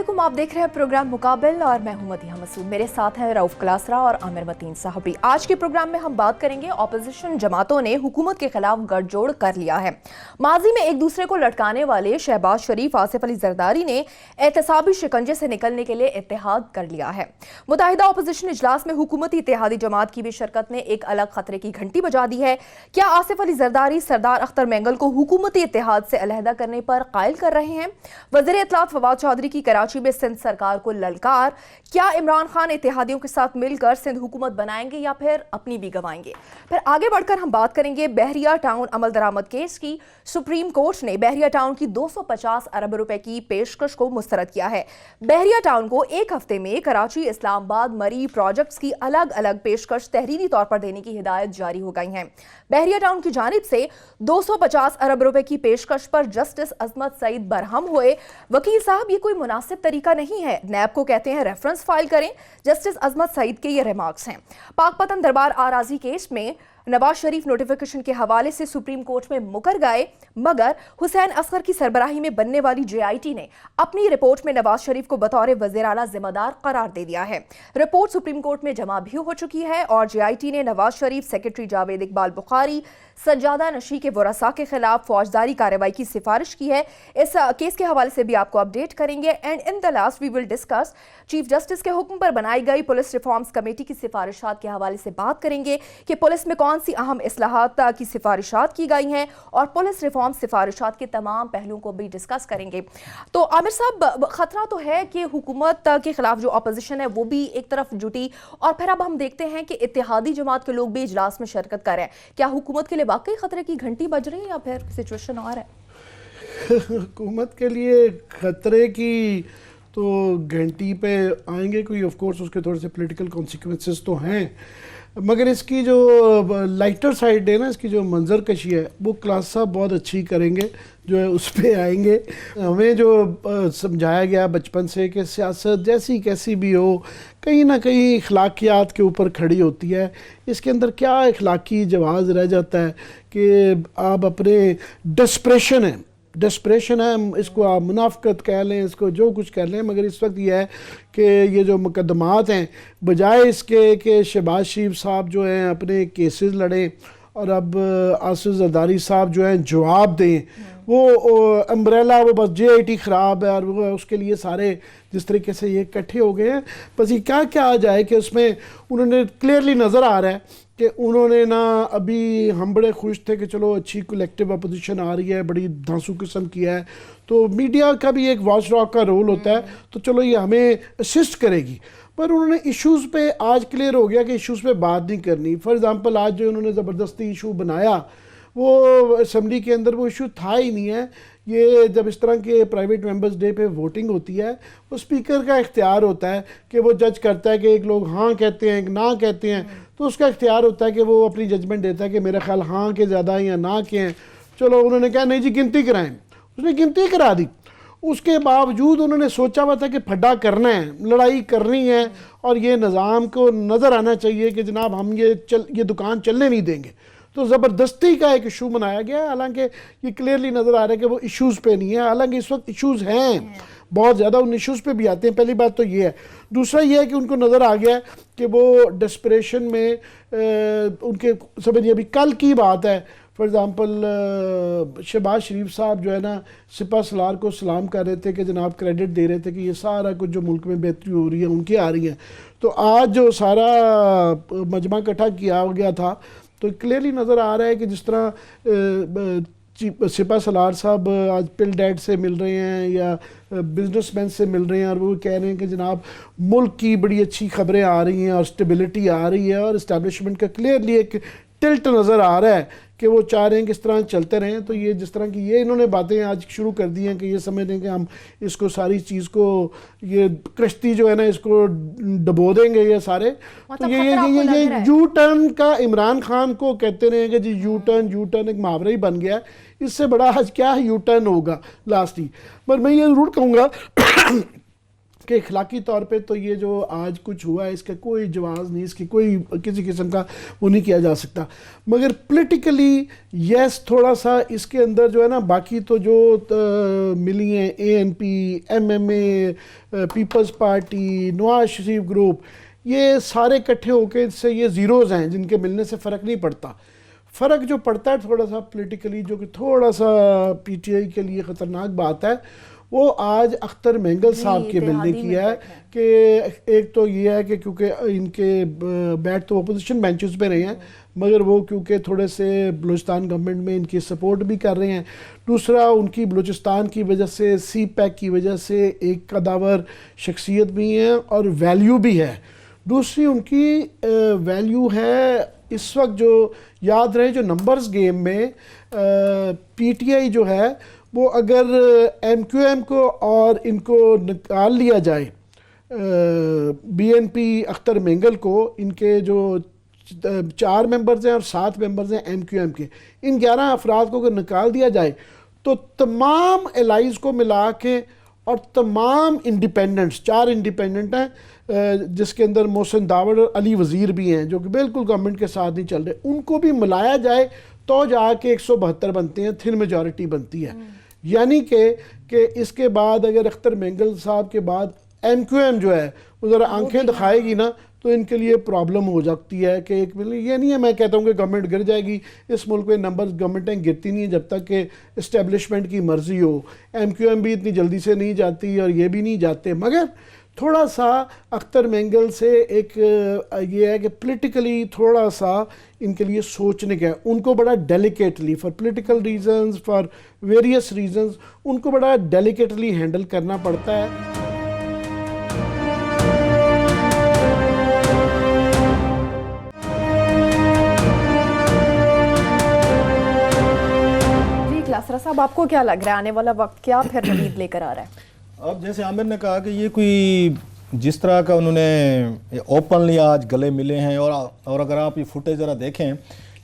अस्सलामुअलैकुम, आप देख रहे हैं प्रोग्राम मुकाबिल और मैं हूं मदीहा मसूद। मेरे साथ हैं रऊफ क्लासरा और आमिर मतीन साहबी। आज के प्रोग्राम में हम बात करेंगे ऑपोजिशन जमातों ने हुकूमत के खिलाफ गठजोड़ कर लिया है। माजी में एक दूसरे को लटकाने वाले शहबाज शरीफ, आसिफ अली जरदारी ने एहतसाबी शिकंजे से निकलने के लिए इत्तेहाद कर लिया है। मुताहिदा ऑपोजिशन इजलास में हुकूमती इत्तेहादी जमात की भी शिरकत ने एक अलग खतरे की घंटी बजा दी है। क्या आसिफ अली जरदारी सरदार अख्तर मेंगल को हुकूमती इत्तेहाद से अलहदा करने पर कायल कर रहे हैं? वज़ीर इत्तलात फवाद चौधरी की कराची में सिंध सरकार को ललकार। क्या इमरान खान इत्तेहादियों के साथ मिलकर सिंध हुकूमत बनाएंगे या फिर अपनी भी गंवाएंगे? फिर आगे बढ़कर हम बात करेंगे बहरिया टाउन अमल दरामद केस की। सुप्रीम कोर्ट ने बहरिया टाउन की 250 अरब रुपए की पेशकश को मुस्तरद किया है। बहरिया टाउन को एक हफ्ते में कराची, इस्लामाबाद, मरी प्रोजेक्ट्स की अलग अलग पेशकश तहरीरी तौर पर देने की हिदायत जारी हो गई है। बहरिया टाउन की जानिब से 250 अरब रुपए की पेशकश पर जस्टिस अजमत सईद बरहम हुए। वकील साहब, ये कोई मुनासिब तरीका नहीं है। नैब को कहते हैं रेफरेंस फाइल करें। जस्टिस अजमत सईद के ये रिमार्क्स हैं। पाकपतन दरबार आराजी केस में नवाज शरीफ नोटिफिकेशन के हवाले से सुप्रीम कोर्ट में मुकर गए, मगर हुसैन असगर की सरबराही में बनने वाली JIT ने अपनी रिपोर्ट में नवाज शरीफ को बतौर वज़ीर आला जिम्मेदार करार दे दिया है। रिपोर्ट सुप्रीम कोर्ट में जमा भी हो चुकी है और JIT ने नवाज शरीफ, सेक्रेटरी जावेद इकबाल बुखारी, सज्जादा नशी के वरसा के खिलाफ फौजदारी कार्रवाई की सिफारिश की है। इस केस के हवाले से भी आपको अपडेट करेंगे। And in the last we will discuss chief justice के हुक्म पर बनाई गई पुलिस रिफॉर्म्स कमेटी की सिफारिशात के हवाले से बात करेंगे कि पुलिस में कौन सी अहम इस्लाहात की सिफारिशात की गई हैं और पुलिस रिफॉर्म सिफारिशात के तमाम पहलुओं को भी डिस्कस करेंगे। तो आमिर साहब, खतरा तो है कि हुकूमत के खिलाफ जो अपोजिशन है वो भी एक तरफ जुटी और फिर अब हम देखते हैं कि इत्तेहादी जमात के लोग भी इजलास में शिरकत कर रहे हैं। क्या हुकूमत के लिए वाकई खतरे की घंटी बज रही है या फिर सिचुएशन और है? हुकूमत के लिए खतरे की तो घंटी पे आएंगे कोई, ऑफ कोर्स उसके थोड़े से पॉलिटिकल कॉन्सिक्वेंसेस तो हैं, मगर इसकी जो लाइटर साइड है ना, इसकी जो मंजर कशी है वो क्लास साहब बहुत अच्छी करेंगे, जो है उस पे आएंगे। हमें जो समझाया गया बचपन से कि सियासत जैसी कैसी भी हो कहीं ना कहीं अखलाकियात के ऊपर खड़ी होती है। इसके अंदर क्या अखलाकी जवाज़ रह जाता है कि आप अपने डेस्परेशन है, इसको आप मुनाफकत कह लें, इसको जो कुछ कह लें, मगर इस वक्त ये है कि ये जो मुकदमात हैं, बजाय इसके कि शहबाज शरीफ साहब जो हैं अपने केसेस लड़ें और अब आसिफ जरदारी साहब जो हैं जवाब दें, वो अम्ब्रेला वो बस JIT ख़राब है और वो उसके लिए सारे जिस तरीके से ये इकट्ठे हो गए हैं, बस ये क्या आ जाए कि उसमें उन्होंने क्लियरली नज़र आ रहा है कि उन्होंने ना, अभी हम बड़े खुश थे कि चलो अच्छी कलेक्टिव अपोजिशन आ रही है, बड़ी धांसू किस्म की है, तो मीडिया का भी एक वॉच डॉग का रोल होता है, तो चलो ये हमें असिस्ट करेगी। पर उन्होंने इश्यूज़ पे आज क्लियर हो गया कि इश्यूज़ पे बात नहीं करनी। फॉर एग्ज़ाम्पल आज जो उन्होंने ज़बरदस्ती इशू बनाया वो असम्बली के अंदर वो इशू था ही नहीं है। ये जब इस तरह के प्राइवेट मेंबर्स डे पे वोटिंग होती है, वो स्पीकर का इख्तियार होता है कि वो जज करता है कि एक लोग हाँ कहते हैं, एक ना कहते हैं, तो उसका इख्तियार होता है कि वो अपनी जजमेंट देता है कि मेरा ख्याल हाँ के ज़्यादा या ना के हैं। चलो उन्होंने कहा नहीं जी गिनती कराएं, उसने गिनती करा दी। उसके बावजूद उन्होंने सोचा हुआ था कि फड्डा करना है, लड़ाई करनी है और ये निज़ाम को नज़र आना चाहिए कि जनाब हम ये दुकान चलने नहीं देंगे, तो ज़बरदस्ती का एक इशू बनाया गया। हालांकि ये क्लियरली नज़र आ रहा है कि वो इश्यूज़ पे नहीं है, हालांकि इस वक्त इश्यूज़ हैं बहुत ज़्यादा, उन इश्यूज़ पे भी आते हैं। पहली बात तो ये है। दूसरा ये है कि उनको नज़र आ गया कि वो डेस्परेशन में उनके समझिए अभी कल की बात है, फॉर एग्ज़ाम्पल शहबाज शरीफ साहब जो है ना सिपा सलार को सलाम कर रहे थे कि जनाब क्रेडिट दे रहे थे कि ये सारा कुछ जो मुल्क में बेहतरी हो रही है उनकी आ रही है। तो आज जो सारा मजमा इकट्ठा किया गया था तो क्लियरली नज़र आ रहा है कि जिस तरह सिपा सलार साहब आज पिल डैड से मिल रहे हैं या बिजनेसमैन से मिल रहे हैं और वो कह रहे हैं कि जनाब मुल्क की बड़ी अच्छी खबरें आ रही हैं और स्टेबिलिटी आ रही है और इस्टेब्लिशमेंट का क्लियरली एक टिल्ट नज़र आ रहा है कि वो चाह रहे हैं कि इस तरह चलते रहें। तो ये जिस तरह की ये इन्होंने बातें आज शुरू कर दी हैं कि ये समझ रहे हैं कि हम इसको सारी चीज़ को ये कश्ती जो है ना इसको डबो देंगे ये सारे, तो ये यू टर्न का इमरान खान को कहते रहे कि जी यू टर्न एक मुहावरा ही बन गया है। इससे बड़ा आज क्या यू टर्न होगा लास्ट ही। पर मैं ये ज़रूर कहूँगा کہ اخلاقی طور پہ تو یہ جو آج کچھ ہوا ہے اس کا کوئی جواز نہیں, اس کی کوئی کسی قسم کا وہ نہیں کیا جا سکتا, مگر پولیٹیکلی یس تھوڑا سا اس کے اندر جو ہے نا باقی تو جو ملی ہیں ANP, MMA, Peoples party, Nawaz Sharif group, یہ سارے اکٹھے ہو کے اس سے یہ زیروز ہیں جن کے ملنے سے فرق نہیں پڑتا. فرق جو پڑتا ہے تھوڑا سا پولیٹیکلی, جو کہ تھوڑا سا PTI کے لیے خطرناک بات ہے, وہ آج اختر مینگل صاحب کے ملنے کی ہے کہ ایک تو یہ ہے کہ کیونکہ ان کے بیٹھ تو اپوزیشن بینچز پہ رہے ہیں مگر وہ کیونکہ تھوڑے سے بلوچستان گورنمنٹ میں ان کی سپورٹ بھی کر رہے ہیں, دوسرا ان کی بلوچستان کی وجہ سے CPEC کی وجہ سے ایک قداور شخصیت بھی ہیں اور ویلیو بھی ہے. دوسری ان کی ویلیو ہے اس وقت جو یاد رہے جو نمبرز گیم میں PTI جو ہے وہ اگر MQM کو اور ان کو نکال لیا جائے, BNP اختر مینگل کو, ان کے جو 4 ممبرز ہیں اور 7 ممبرز ہیں MQM کے, ان 11 افراد کو اگر نکال دیا جائے تو تمام الائز کو ملا کے اور تمام انڈیپینڈنٹس, 4 انڈیپینڈنٹ ہیں جس کے اندر محسن داوڑ اور علی وزیر بھی ہیں جو کہ بالکل گورنمنٹ کے ساتھ نہیں چل رہے, ان کو بھی ملایا جائے تو جا کے 172 بنتے ہیں, تھن میجورٹی بنتی ہے. یعنی کہ اس کے بعد اگر اختر مینگل صاحب کے بعد MQM جو ہے وہ ذرا آنکھیں دکھائے گی نا تو ان کے لیے پرابلم ہو جاتی ہے کہ ایک یہ نہیں ہے میں کہتا ہوں کہ گورنمنٹ گر جائے گی, اس ملک میں نمبر گورنمنٹیں گرتی نہیں ہیں جب تک کہ اسٹیبلشمنٹ کی مرضی ہو. MQM بھی اتنی جلدی سے نہیں جاتی اور یہ بھی نہیں جاتے, مگر تھوڑا سا اختر مینگل سے ایک یہ ہے کہ پولیٹیکلی تھوڑا سا ان کے لیے سوچنے کا, ان کو بڑا delicately for political reasons, for various reasons, ان کو بڑا ڈیلیکیٹلی ہینڈل کرنا پڑتا ہے. جی کلاسرا صاحب, آپ کو کیا لگ رہا ہے آنے والا وقت کیا پھر مزید لے کر آ رہا ہے؟ اب جیسے عامر نے کہا کہ یہ کوئی جس طرح کا انہوں نے اوپنلی آج گلے ملے ہیں, اور اگر آپ یہ فوٹیج ذرا دیکھیں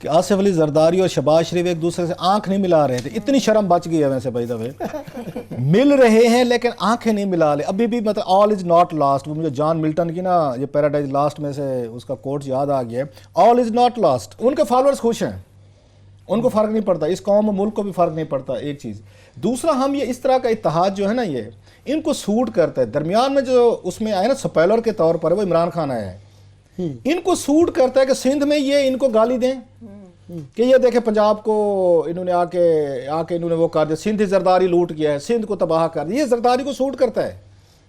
کہ آصف علی زرداری اور شہباز شریف ایک دوسرے سے آنکھ نہیں ملا رہے تھے, اتنی شرم بچ گئی ہے ویسے بھائی دفعے, مل رہے ہیں لیکن آنکھیں نہیں ملا رہے ابھی بھی, مطلب آل از ناٹ لاسٹ. وہ مجھے جان ملٹن کی نا یہ پیراڈائز لاسٹ میں سے اس کا کوٹ یاد آ گیا ہے, آل از ناٹ لاسٹ. ان کے فالوورز خوش ہیں, ان کو فرق نہیں پڑتا, اس قوم ملک کو بھی فرق نہیں پڑتا, ایک چیز. دوسرا ہم یہ اس طرح کا اتحاد جو ہے نا یہ ان کو سوٹ کرتا ہے. درمیان میں جو اس میں آئے نا سپیلر کے طور پر وہ عمران خان آیا ہے, ان کو سوٹ کرتا ہے کہ سندھ میں یہ ان کو گالی دیں کہ یہ دیکھیں پنجاب کو انہوں نے آ کے انہوں نے وہ کر دیا, سندھ زرداری لوٹ گیا ہے, سندھ کو تباہ کر دیا. یہ زرداری کو سوٹ کرتا ہے,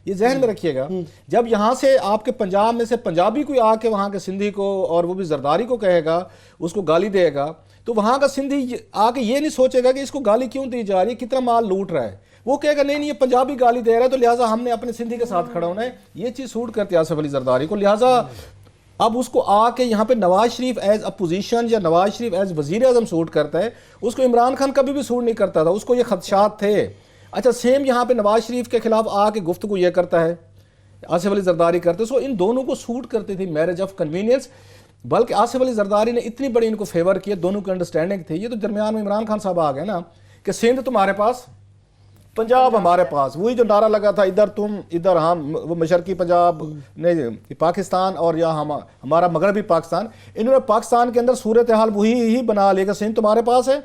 یہ ذہن میں رکھیے گا. جب یہاں سے آپ کے پنجاب میں سے پنجابی کوئی آ کے وہاں کے سندھی کو اور وہ بھی زرداری کو کہے گا, اس کو گالی دے گا, تو وہاں کا سندھی آ کے یہ نہیں سوچے گا کہ اس کو گالی کیوں دی جا رہی ہے, کتنا مال لوٹ رہا ہے. وہ کہے گا نہیں یہ پنجابی گالی دے رہا ہے تو لہٰذا ہم نے اپنے سندھی کے ساتھ کھڑا ہونا ہے. یہ چیز سوٹ کرتی ہے آصف علی زرداری کو. لہٰذا اب اس کو آ کے یہاں پہ نواز شریف ایز اپوزیشن یا نواز شریف ایز وزیر اعظم سوٹ کرتا ہے, اس کو عمران خان کبھی بھی سوٹ نہیں کرتا تھا, اس کو یہ خدشات تھے. اچھا سیم یہاں پہ نواز شریف کے خلاف آ کے گفتگو یہ کرتا ہے, آصف علی زرداری کرتے, سو ان دونوں کو سوٹ کرتی تھی میرج آف کنوینئنس. بلکہ آصف علی زرداری نے اتنی بڑی ان کو فیور کیا, دونوں کی انڈرسٹینڈنگ تھی. یہ تو درمیان میں عمران خان صاحب آ گئے نا کہ سندھ تمہارے پاس, پنجاب ہمارے پاس. وہی جو نعرہ لگا تھا ادھر تم ادھر ہم, وہ مشرقی پنجاب نہیں پاکستان اور یا ہمارا مغربی پاکستان, انہوں نے پاکستان کے اندر صورتحال وہی ہی بنا لے کہ سندھ تمہارے پاس ہے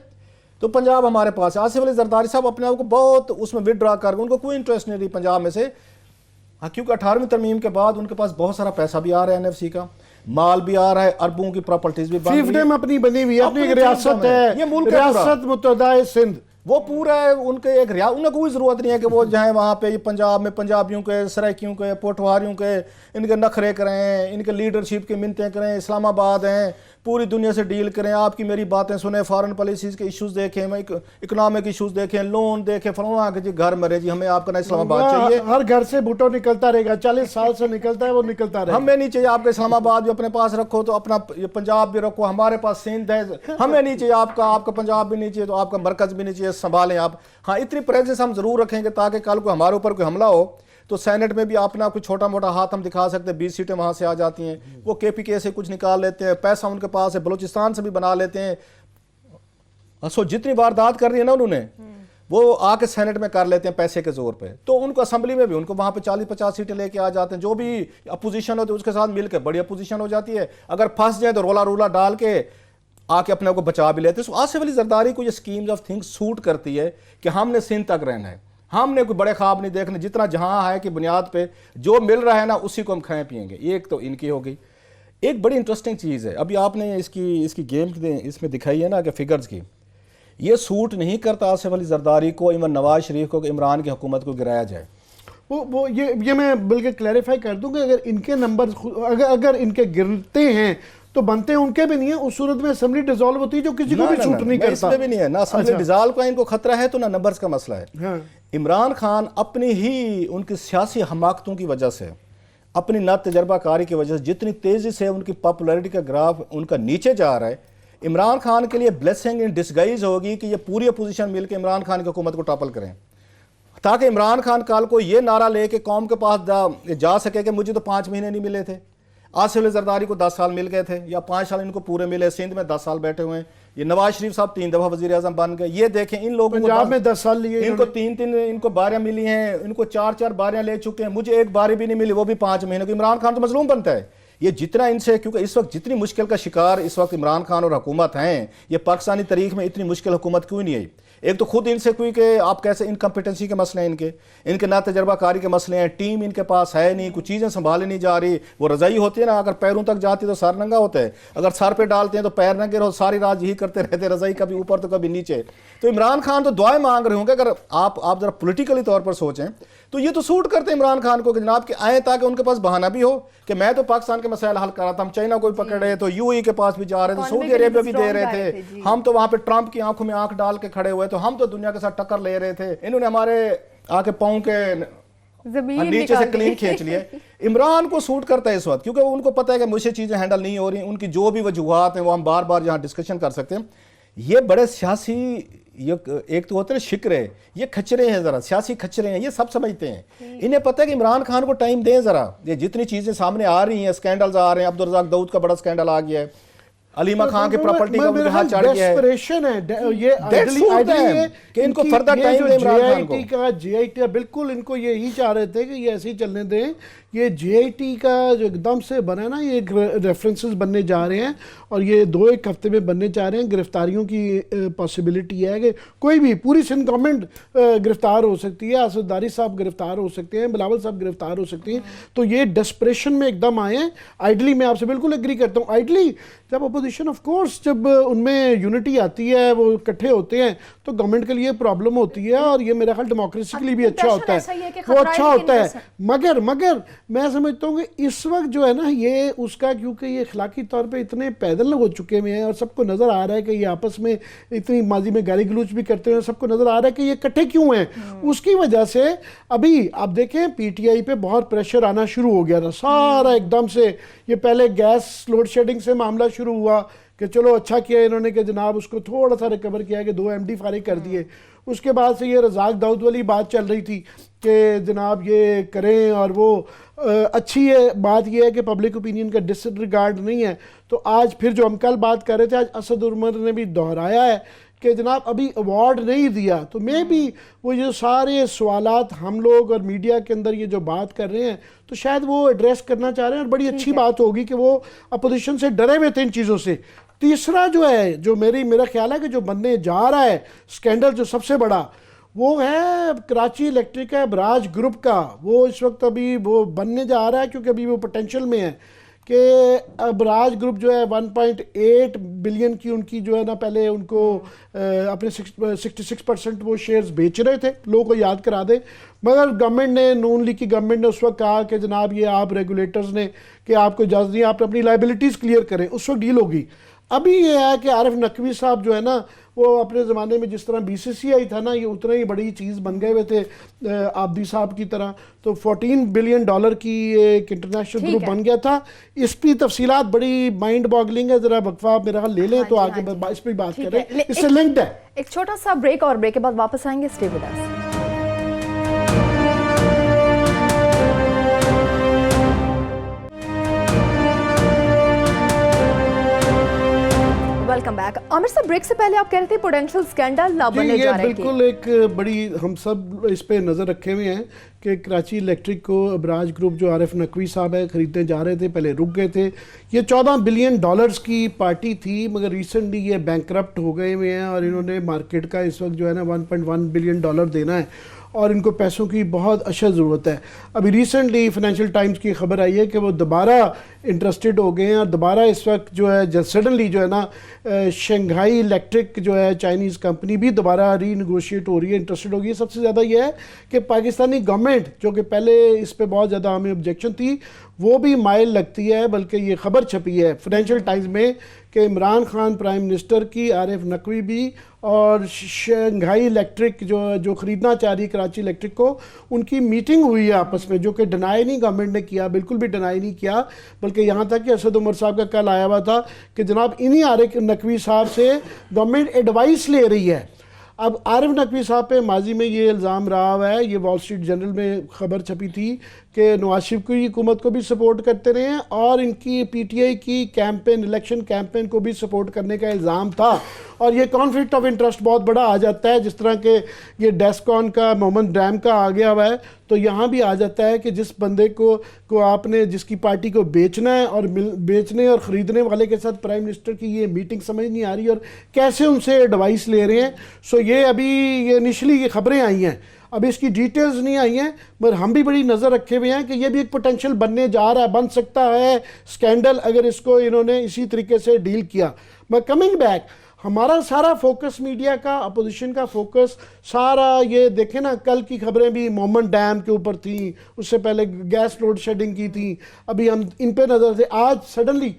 تو پنجاب ہمارے پاس ہے. آصف علی زرداری صاحب اپنے آپ کو بہت اس میں وڈرا کر گئے, ان کو کوئی انٹرسٹ نہیں رہی پنجاب میں سے, کیونکہ 18ویں ترمیم کے بعد ان کے پاس بہت سارا پیسہ بھی آ رہا ہے, NFC کا مال بھی آ رہا ہے, اربوں کی پراپرٹیز بھی بن رہی ہے, اپنی بنی ہوئی اپنی ایک ریاست ہے, یہ ملک ریاست متحدہ سندھ, وہ پورا ہے ان کے ایک انہیں کوئی ضرورت نہیں ہے کہ وہ جائیں وہاں پہ پنجاب میں پنجابیوں کے, سرائکیوں کے, پوٹواریوں کے ان کے نخرے کریں, ان کے لیڈرشپ کی منتیں کریں. اسلام آباد ہیں, پوری دنیا سے ڈیل کریں, آپ کی میری باتیں سنیں, فارن پالیسیز کے ایشوز دیکھیں, اکنامک ایشوز دیکھیں, لون دیکھیں, فلاں کہ جی گھر مرے جی ہمیں آپ کا نا اسلام آباد چاہیے. ہر گھر سے بھٹو نکلتا رہے گا, 40 سال سے نکلتا ہے, وہ نکلتا رہے گا. ہمیں نہیں چاہیے آپ کا اسلام آباد بھی اپنے پاس رکھو تو اپنا پنجاب بھی رکھو, ہمارے پاس سندھ ہے. ہمیں نہیں چاہیے آپ کا پنجاب بھی نہیں چاہیے تو آپ کا مرکز بھی نہیں چاہیے, سنبھالیں آپ. ہاں اتنی پریزنس ہم ضرور رکھیں گے تاکہ کل کو ہمارے اوپر کوئی حملہ ہو تو سینٹ میں بھی اپنا کوئی چھوٹا موٹا ہاتھ ہم دکھا سکتے ہیں. 20 سیٹیں وہاں سے آ جاتی ہیں, وہ KPK سے کچھ نکال لیتے ہیں, پیسہ ان کے پاس ہے, بلوچستان سے بھی بنا لیتے ہیں. سو جتنی واردات کر رہی ہے نا انہوں نے, وہ آ کے سینٹ میں کر لیتے ہیں پیسے کے زور پہ. تو ان کو اسمبلی میں بھی ان کو وہاں پہ 40-50 سیٹیں لے کے آ جاتے ہیں. جو بھی اپوزیشن ہوتی ہے اس کے ساتھ مل کے بڑی اپوزیشن ہو جاتی ہے. اگر پھنس جائے تو رولا ڈال کے آ کے اپنے کو بچا بھی لیتے ہیں. آصف علی زرداری کو یہ اسکیمز آف تھنگس سوٹ کرتی ہے کہ ہم نے سندھ تک رہنا ہے, ہم نے کوئی بڑے خواب نہیں دیکھنے, جتنا جہاں ہے کہ بنیاد پہ جو مل رہا ہے نا اسی کو ہم کھائیں پیئیں گے. ایک تو ان کی ہو گئی. ایک بڑی انٹرسٹنگ چیز ہے, ابھی آپ نے اس کی گیم اس میں دکھائی ہے نا کہ فگرز کی, یہ سوٹ نہیں کرتا آصف علی زرداری کو, ایون نواز شریف کو, کہ عمران کی حکومت کو گرایا جائے. وہ یہ میں بلکہ کلیریفائی کر دوں کہ اگر ان کے نمبر اگر ان کے گرتے ہیں تو بنتے ہیں ان کے بھی نہیں ہیں. اس صورت میں اسمبلی ڈیزالو ہوتی ہے جو کسی کو بھی سوٹ نہیں کرتا. اس میں بھی نہیں ہے, نہ اسمبلی ڈیزالو کا ان کو خطرہ ہے تو نہ نمبرز کا مسئلہ ہے. عمران خان اپنی ہی ان کی سیاسی حماقتوں کی وجہ سے, اپنی نہ تجربہ کاری کی وجہ سے جتنی تیزی سے ان کی پاپولیرٹی کا گراف ان کا نیچے جا رہا ہے, عمران خان کے لیے بلیسنگ ان ڈسگائز ہوگی کہ یہ پوری اپوزیشن مل کے عمران خان کی حکومت کو ٹاپل کریں, تاکہ عمران خان کال کو یہ نعرہ لے کے قوم کے پاس جا سکے کہ مجھے تو 5 مہینے نہیں ملے تھے, آصف علی زرداری کو 10 سال مل گئے تھے یا 5 سال ان کو پورے ملے, سندھ میں 10 سال بیٹھے ہوئے ہیں, یہ نواز شریف صاحب 3 دفعہ وزیر اعظم بن گئے. یہ دیکھیں ان لوگوں کو پنجاب میں 10 سال لیے, ان کو 3 ان کو باریاں ملی ہیں, ان کو 4 باریاں لے چکے ہیں, مجھے ایک باری بھی نہیں ملی وہ بھی 5 مہینے کی. عمران خان تو مظلوم بنتا ہے. یہ جتنا ان سے, کیونکہ اس وقت جتنی مشکل کا شکار اس وقت عمران خان اور حکومت ہیں, یہ پاکستانی تاریخ میں اتنی مشکل حکومت کیوں نہیں آئی. ایک تو خود ان سے کوئی کہ آپ کیسے انکمپیٹنسی کے مسئلے ہیں, ان کے نا تجربہ کاری کے مسئلے ہیں, ٹیم ان کے پاس ہے نہیں, کچھ چیزیں سنبھالے نہیں جا رہی. وہ رضائی ہوتی ہے نا, اگر پیروں تک جاتی تو سر ننگا ہوتا ہے, اگر سر پہ ڈالتے ہیں تو پیر ننگے رہو, ساری رات یہی کرتے رہتے, رضائی کبھی اوپر تو کبھی نیچے. تو عمران خان تو دعائیں مانگ رہے ہوں گے. اگر آپ ذرا پولیٹیکلی طور پر سوچیں تو یہ تو سوٹ کرتے ہیں عمران خان کو کہ جناب کہ آئیں تاکہ ان کے پاس بہانہ بھی ہو کہ میں تو پاکستان کے مسائل حل کر رہا تھا, ہم چائنا کوئی پکڑے تو یو ای کے پاس بھی جا رہے تھے, سعودی عربیہ بھی دے رہے تھے, ہم تو وہاں پہ ٹرمپ کی آنکھوں میں آنکھ ڈال کے کھڑے ہوئے, تو ہم تو دنیا کے ساتھ ٹکر لے رہے تھے. انہوں نے ہمارے آ کے پاؤں کے نیچے سے کلین کھینچ لیے. عمران کو سوٹ کرتا ہے اس وقت, کیونکہ ان کو پتہ ہے کہ مجھ سے چیزیں ہینڈل نہیں ہو رہی. ان کی جو بھی وجوہات ہیں وہ ہم بار بار یہاں ڈسکشن کر سکتے ہیں. یہ بڑے سیاسی, ایک تو ہوتے ہیں شکرے, یہ کھچرے ہیں, ذرا سیاسی کھچرے ہیں, یہ سب سمجھتے ہیں. انہیں پتہ ہے کہ عمران خان کو ٹائم دیں ذرا. یہ جتنی چیزیں سامنے آ رہی ہیں, سکینڈلز آ رہے ہیں, عبدالرزاق داؤد کا بڑا سکینڈل آ گیا ہے, علیمہ خان کی پراپرٹی کا مجھے ہاتھ چڑھ گیا ہے. یہ کہ ان کو فردر ٹائم دیں عمران خان کو. جے آئی ٹی بالکل ان کو یہی چاہ رہے تھے کہ یہ ایسے ہی چلنے دیں. یہ جے آئی ٹی کا جو ایک دم سے بنا ہے نا, یہ ریفرنسز بننے جا رہے ہیں اور یہ 2-1 ہفتے میں بننے جا رہے ہیں. گرفتاریوں کی پاسبلٹی ہے کہ کوئی بھی پوری سندھ گورنمنٹ گرفتار ہو سکتی ہے, آصف زرداری صاحب گرفتار ہو سکتے ہیں, بلاول صاحب گرفتار ہو سکتی ہیں. تو یہ ڈسپریشن میں ایک دم آئے ہیں. آئیڈلی میں آپ سے بالکل ایگری کرتا ہوں. آئیڈلی جب اپوزیشن آف کورس جب ان میں یونٹی آتی ہے, وہ اکٹھے ہوتے ہیں تو گورنمنٹ کے لیے پرابلم ہوتی ہے, اور یہ میرا خیال ڈیموکریسی کے لیے بھی اچھا ہوتا ہے, وہ اچھا ہوتا ہے. مگر میں سمجھتا ہوں کہ اس وقت جو ہے نا, یہ اس کا کیونکہ یہ اخلاقی طور پہ اتنے پیدل ہو چکے ہوئے ہیں اور سب کو نظر آ رہا ہے کہ یہ آپس میں اتنی ماضی میں گالی گلوچ بھی کرتے ہیں, سب کو نظر آ رہا ہے کہ یہ اکٹھے کیوں ہیں. اس کی وجہ سے ابھی آپ دیکھیں پی ٹی آئی پہ بہت پریشر آنا شروع ہو گیا تھا سارا ایک دم سے. یہ پہلے گیس لوڈ شیڈنگ سے معاملہ شروع ہوا کہ چلو اچھا کیا انہوں نے کہ جناب اس کو تھوڑا سا ریکور کیا کہ 2 MD فارغ کر دیے. اس کے بعد سے یہ رزاق داؤد والی بات چل رہی تھی کہ جناب یہ کریں, اور وہ اچھی ہے. بات یہ ہے کہ پبلک اوپینین کا ڈس ریگارڈ نہیں ہے. تو آج پھر جو ہم کل بات کر رہے تھے, آج اسد عمر نے بھی دہرایا ہے کہ جناب ابھی ایوارڈ نہیں دیا. تو میں بھی وہ جو سارے سوالات ہم لوگ اور میڈیا کے اندر یہ جو بات کر رہے ہیں تو شاید وہ ایڈریس کرنا چاہ رہے ہیں, اور بڑی اچھی بات ہوگی کہ وہ اپوزیشن سے ڈرے ہوئے تھے ان چیزوں سے. تیسرا جو ہے, جو میرا خیال ہے کہ جو بننے جا رہا ہے سکینڈل جو سب سے بڑا, وہ ہے کراچی الیکٹرک کا براج گروپ کا. وہ اس وقت ابھی وہ بننے جا رہا ہے کیونکہ ابھی وہ پوٹینشل میں ہے کہ براج گروپ جو ہے 1.8 بلین کی ان کی جو ہے نا, پہلے ان کو اپنے 66% وہ شیئرز بیچ رہے تھے. لوگوں کو یاد کرا دیں, مگر گورنمنٹ نے, نون لیگ کی گورنمنٹ نے اس وقت کہا کہ جناب یہ آپ ریگولیٹرز نے کہ آپ کو اجازت نہیں, آپ اپنی لائبلٹیز کلیئر کریں. اس وقت ڈیل ہوگی. ابھی یہ ہے کہ عارف نقوی صاحب جو ہے نا, وہ اپنے زمانے میں جس طرح BCCI تھا نا, یہ اتنا ہی بڑی چیز بن گئے ہوئے تھے آبدی صاحب کی طرح. تو $14 بلین کی ایک انٹرنیشنل گروپ بن گیا تھا. اس کی تفصیلات بڑی مائنڈ باگلنگ ہے, ذرا وقفہ میرا خیال لے لیں تو آگے اس پہ بات کریں, اس سے لنکڈ ہے. ایک چھوٹا سا بریک, اور بریک کے بعد واپس آئیں گے. Stay with us. Welcome back. Aamir sahab, break से पहले आप कह रहे थे पोटेंशियल स्कैंडल बनने जा रहे हैं। बिल्कुल एक बड़ी, हम सब इस पे नज़र रखे हुए हैं कि कराची इलेक्ट्रिक को अबराज ग्रुप जो आरिफ नकवी साहब है खरीदने जा रहे थे, पहले रुक गए थे। ये 14 बिलियन डॉलर्स की पार्टी थी, मगर रिसेंटली ये बैंकरप्ट हो गए हुए हैं और इन्होंने मार्केट का इस वक्त जो है ना 1.1 बिलियन डॉलर देना है और इनको पैसों की बहुत अशद ज़रूरत है। अभी रिसेंटली फाइनेंशियल टाइम्स की खबर आई है कि वो दोबारा इंटरेस्टेड हो गए हैं और दोबारा इस वक्त जो है सडनली जो है ना शंघाई इलेक्ट्रिक जो है चाइनीज़ कंपनी भी दोबारा रीनेगोशिएट हो रही है, इंटरेस्टेड हो गई है। सबसे ज़्यादा ये है कि पाकिस्तानी गवर्नमेंट जो कि पहले इस पे बहुत ज़्यादा हमें ऑब्जेक्शन थी, वो भी माइल लगती है। बल्कि ये खबर छपी है फाइनेंशियल टाइम्स में कि इमरान खान प्राइम मिनिस्टर की, आरिफ नकवी भी और शंघाई इलेक्ट्रिक जो ख़रीदना चाह रही है कराची इलेक्ट्रिक को, उनकी मीटिंग हुई है आपस में, जो कि डिनाई नहीं गवर्नमेंट ने किया, बिल्कुल भी डिनाई नहीं किया। बल्कि यहाँ तक कि असद उमर साहब का कल आया हुआ था कि जनाब इन्हीं आरिफ नकवी साहब से गवर्नमेंट एडवाइस ले रही है। अब आरिफ नकवी साहब पे माजी में ये इल्ज़ाम रहा हुआ है, ये वॉल स्ट्रीट जर्नल में खबर छपी थी कि नवाज शरीफ की हुकूमत को भी सपोर्ट करते रहे हैं और इनकी पीटीआई की कैंपेन, इलेक्शन कैंपेन को भी सपोर्ट करने का इल्ज़ाम था। और ये कॉन्फ्लिक्ट ऑफ इंटरेस्ट बहुत बड़ा आ जाता है, जिस तरह के ये डेस्कॉन का, मोहम्मद डैम का आ गया हुआ है, तो यहाँ भी आ जाता है कि जिस बंदे को आपने, जिसकी पार्टी को बेचना है और बेचने और ख़रीदने वाले के साथ प्राइम मिनिस्टर की ये मीटिंग समझ नहीं आ रही और कैसे उनसे एडवाइस ले रहे हैं। सो ये अभी ये इनिशली ये खबरें आई हैं, अभी इसकी डिटेल्स नहीं आई हैं, मगर हम भी बड़ी नज़र रखे हुए हैं कि ये भी एक पोटेंशियल बनने जा रहा है, बन सकता है स्कैंडल, अगर इसको इन्होंने इसी तरीके से डील किया। मगर कमिंग बैक, हमारा सारा फोकस मीडिया का, अपोजिशन का फोकस सारा ये देखें ना, कल की खबरें भी मोहम्मद डैम के ऊपर थी, उससे पहले गैस लोड शेडिंग की थी, अभी हम इन पे नज़र थे। आज सडनली